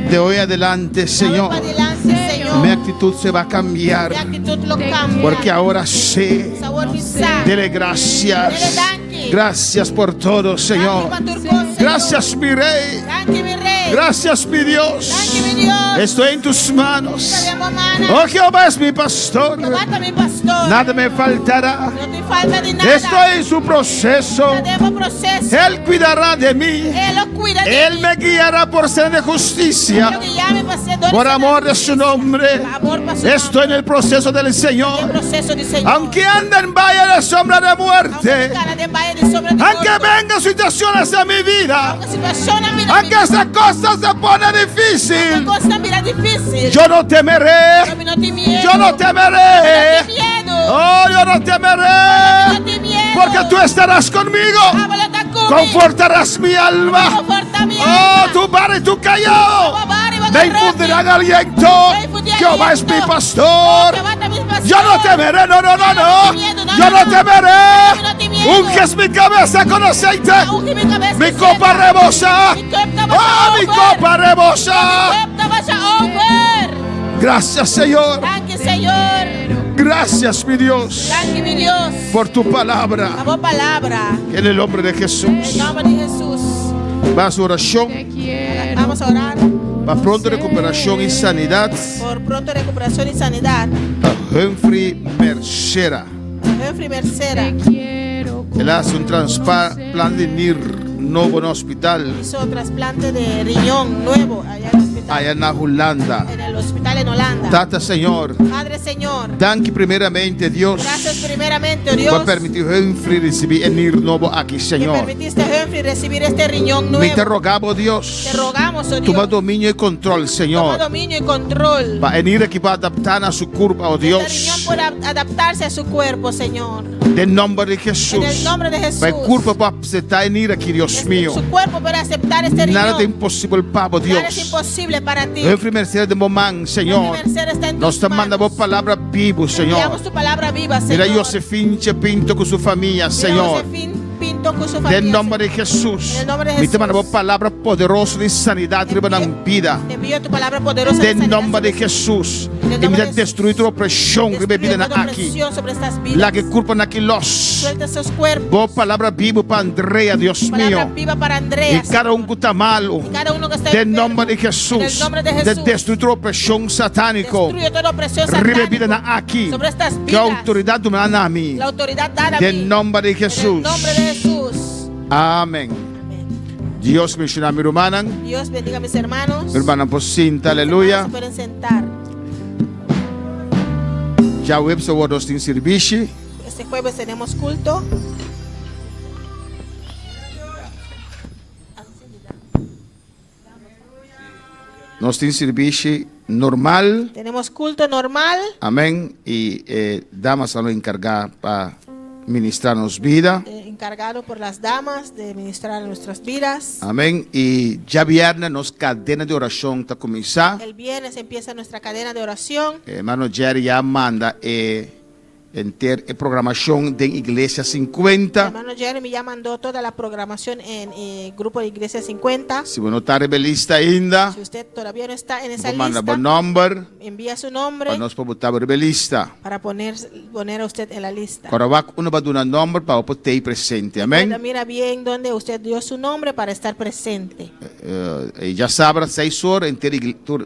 De hoy adelante, Señor, Para adelante, Señor. mi actitud se va a cambiar. Mi actitud lo cambia. Porque ahora sé. Sabor quizá. Dele gracias. Danke. Gracias por todo, Señor. Danke, Paturco, Señor. Gracias, mi Rey. Danke, mi Rey. Gracias, mi Dios. Danke, mi Dios. Estoy en tus manos. Sabemos, mana. Oh, Jehová es mi pastor. Levanta mi pastor. Nada me faltará. No te falta de nada. Estoy en su proceso. Debo proceso. Él cuidará de mí. Él lo cuida de Él mí. me guiará por senda de Él lo justicia. guía, mi pastor. Por amor de su nombre. Amor para su Estoy en el proceso del El Señor. proceso del Señor. Aunque ande en valle de sombra de muerte. Cara de valle de sombra de Aunque muerte. vengan situaciones a mi vida. Aunque situación a mi vida. Aunque esta cosa se pone difícil. cosa mira difícil. Yo no temeré. Yo no te miedo. Yo no temeré. No te miedo. Oh, yo no temeré. No te miedo. Porque tú estarás conmigo. Habla de conmigo. Confortarás mi alma. Conforta mi Oh, alma. tu vara y tu callado me infundirán aliento. Jehová es mi pastor. Yo no temeré, no, no, no, no. Yo no temeré. Unges mi cabeza con aceite. Mi copa rebosa. Oh, mi copa rebosa. Gracias, Señor. Danke, Señor. Gracias, mi Dios, Danke, mi Dios. por tu palabra. La palabra. En el nombre de Jesús. En nombre de Jesús. Va a su oración. Te quiero. Vamos a orar Va pronto recuperación y sanidad. por pronto recuperación y sanidad. A Humphrey Mercera. Humphrey Mercera Te quiero. Él hace un trasplante de NIR nuevo en el hospital hizo trasplante de riñón nuevo allá en el hospital. allá en Holanda. En el hospital en Holanda. Tata, Señor, Padre, Señor. danke primeramente, Dios, Gracias primeramente, oh Dios. por permitir Humphrey recibir el NIR nuevo aquí, Que Señor. permitiste a Humphrey recibir este riñón Me te nuevo. rogamos, Dios, Te rogamos, oh toma Dios. dominio y control, Toma Señor. dominio y control. Va a venir aquí para adaptar a su curva, oh Este Dios. riñón pueda adaptarse a su cuerpo, Señor. En nombre de Jesús. En el nombre de Jesús. Va a curva para aceptar venir aquí, Dios mío. Su cuerpo puede aceptar este riñón. Nada de imposible, Papa, Nada es Dios. imposible para ti. Humphrey Mercera de Momán, Señor. Humphrey Mercera está en Nos tus te mandamos manos. palabra viva, Señor. Enviamos tu palabra viva, Mira Señor. Josefín Pinto con su familia, Mira Señor. Josefín Pinto Clinton con su En familia. nombre de Jesús. En el nombre de Mi te Jesús. mando palabra poderosa de sanidad arriba de la vida. Te envío tu palabra poderosa de En sanidad nombre de sobre- Jesús. En el Y nombre me de Jesús. destruir toda opresión que me Destruye viene toda aquí. opresión sobre estas vidas. La que culpan aquí los. Suelta esos cuerpos. Vos palabra viva para Andrea, Dios Palabra mío. viva para Y Andrea. cada uno que está malo. Y cada uno que está En enfermo. nombre de En Jesús. el nombre de De Jesús. destruir toda opresión satánico. Destruye toda opresión Revivida satánica aquí. sobre estas Que vidas. autoridad tú me das a mí. La autoridad dada a mí. En nombre de En Jesús. el nombre de Jesús. Amén. Amén. Dios me bendiga, mi hermana. Dios bendiga a mis hermanos. Mi hermana, pues cinta, Mis aleluya. hermanos se pueden sentar. Já o web so tem serviço. Este jueves tenemos culto. Nós temos serviço normal. Tenemos culto normal. Amém. E damas vão encargar para ministrar nos vida. Encargado por las damas de ministrar nuestras vidas. Amém. E já viernes nos cadena de oração está começar. El viernes empieza nuestra cadena de oración. Hermano Jerry já manda programação da Igreja 50. Hermano Jeremy ya mandó toda la programación en Grupo de Iglesia 50. Se você não está rebelista ainda, Si usted todavía no está en esa vou mandar lista, bom número envía su nombre para nós botar rebelista. para poner a usted en la lista. Agora vai dar um número para poder estar presente. Amém. Mira bien dónde usted dio su nombre para estar presente. E já sabe, 6 horas,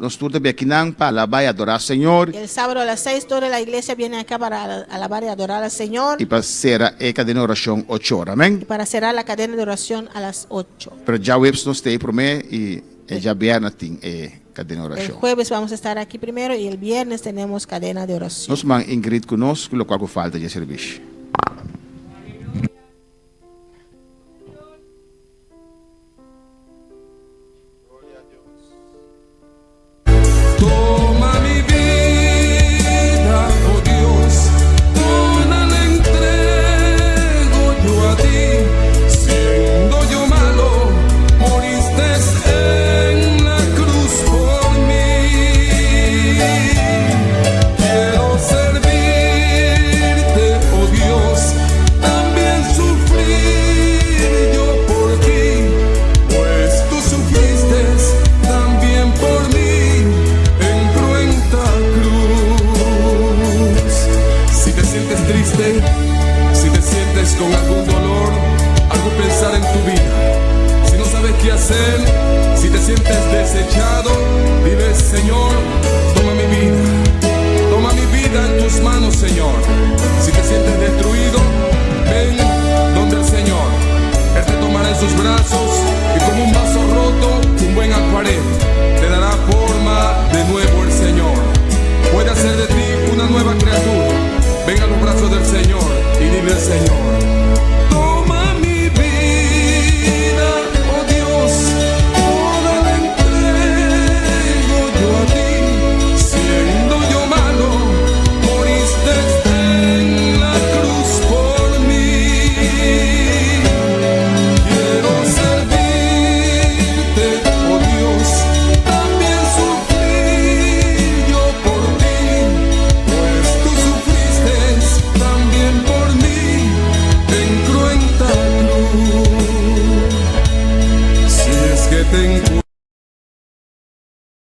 nós todos aqui para alabar e adorar o Senhor. El sábado a las 6 toda la iglesia viene acá para alabar y adorar al Señor. E para ser a cadena de oração 8 horas. Amém. Y para cerrar la cadena de oración a las 8. Pero já o nós temos para mim e já viernes tem cadena de El oração. jueves vamos a estar aquí primero y el viernes tenemos cadena de oración. Nós vamos Ingrid conosco, o qual falta de serviço. Toma mi vida, oh Dios, toda la entrego yo a ti. Siendo yo malo, moriste en la cruz por mí. Quiero servirte, oh Dios, también sufrir yo por ti, pues tú sufriste también por mí. Si te sientes triste, si te sientes con algún dolor, algo pensar en tu vida, si no sabes qué hacer, si te sientes desechado, dile: Señor, toma mi vida en tus manos, Señor. Si te sientes destruido, ven donde el Señor. Él te tomará en sus brazos y como un vaso roto, un buen alfarero, te dará forma de nuevo el Señor. Puede hacer de ti una nueva criatura. Ven a los brazos del Señor y dile al Señor: toma mi vida, oh Dios, toda la entrego yo a ti. Siendo yo malo, moriste en la cruz por mí. Quiero servirte, oh Dios, también sufrir yo por ti, pues tú sufriste también por mí en cruenta cruz. Si es que te encuentro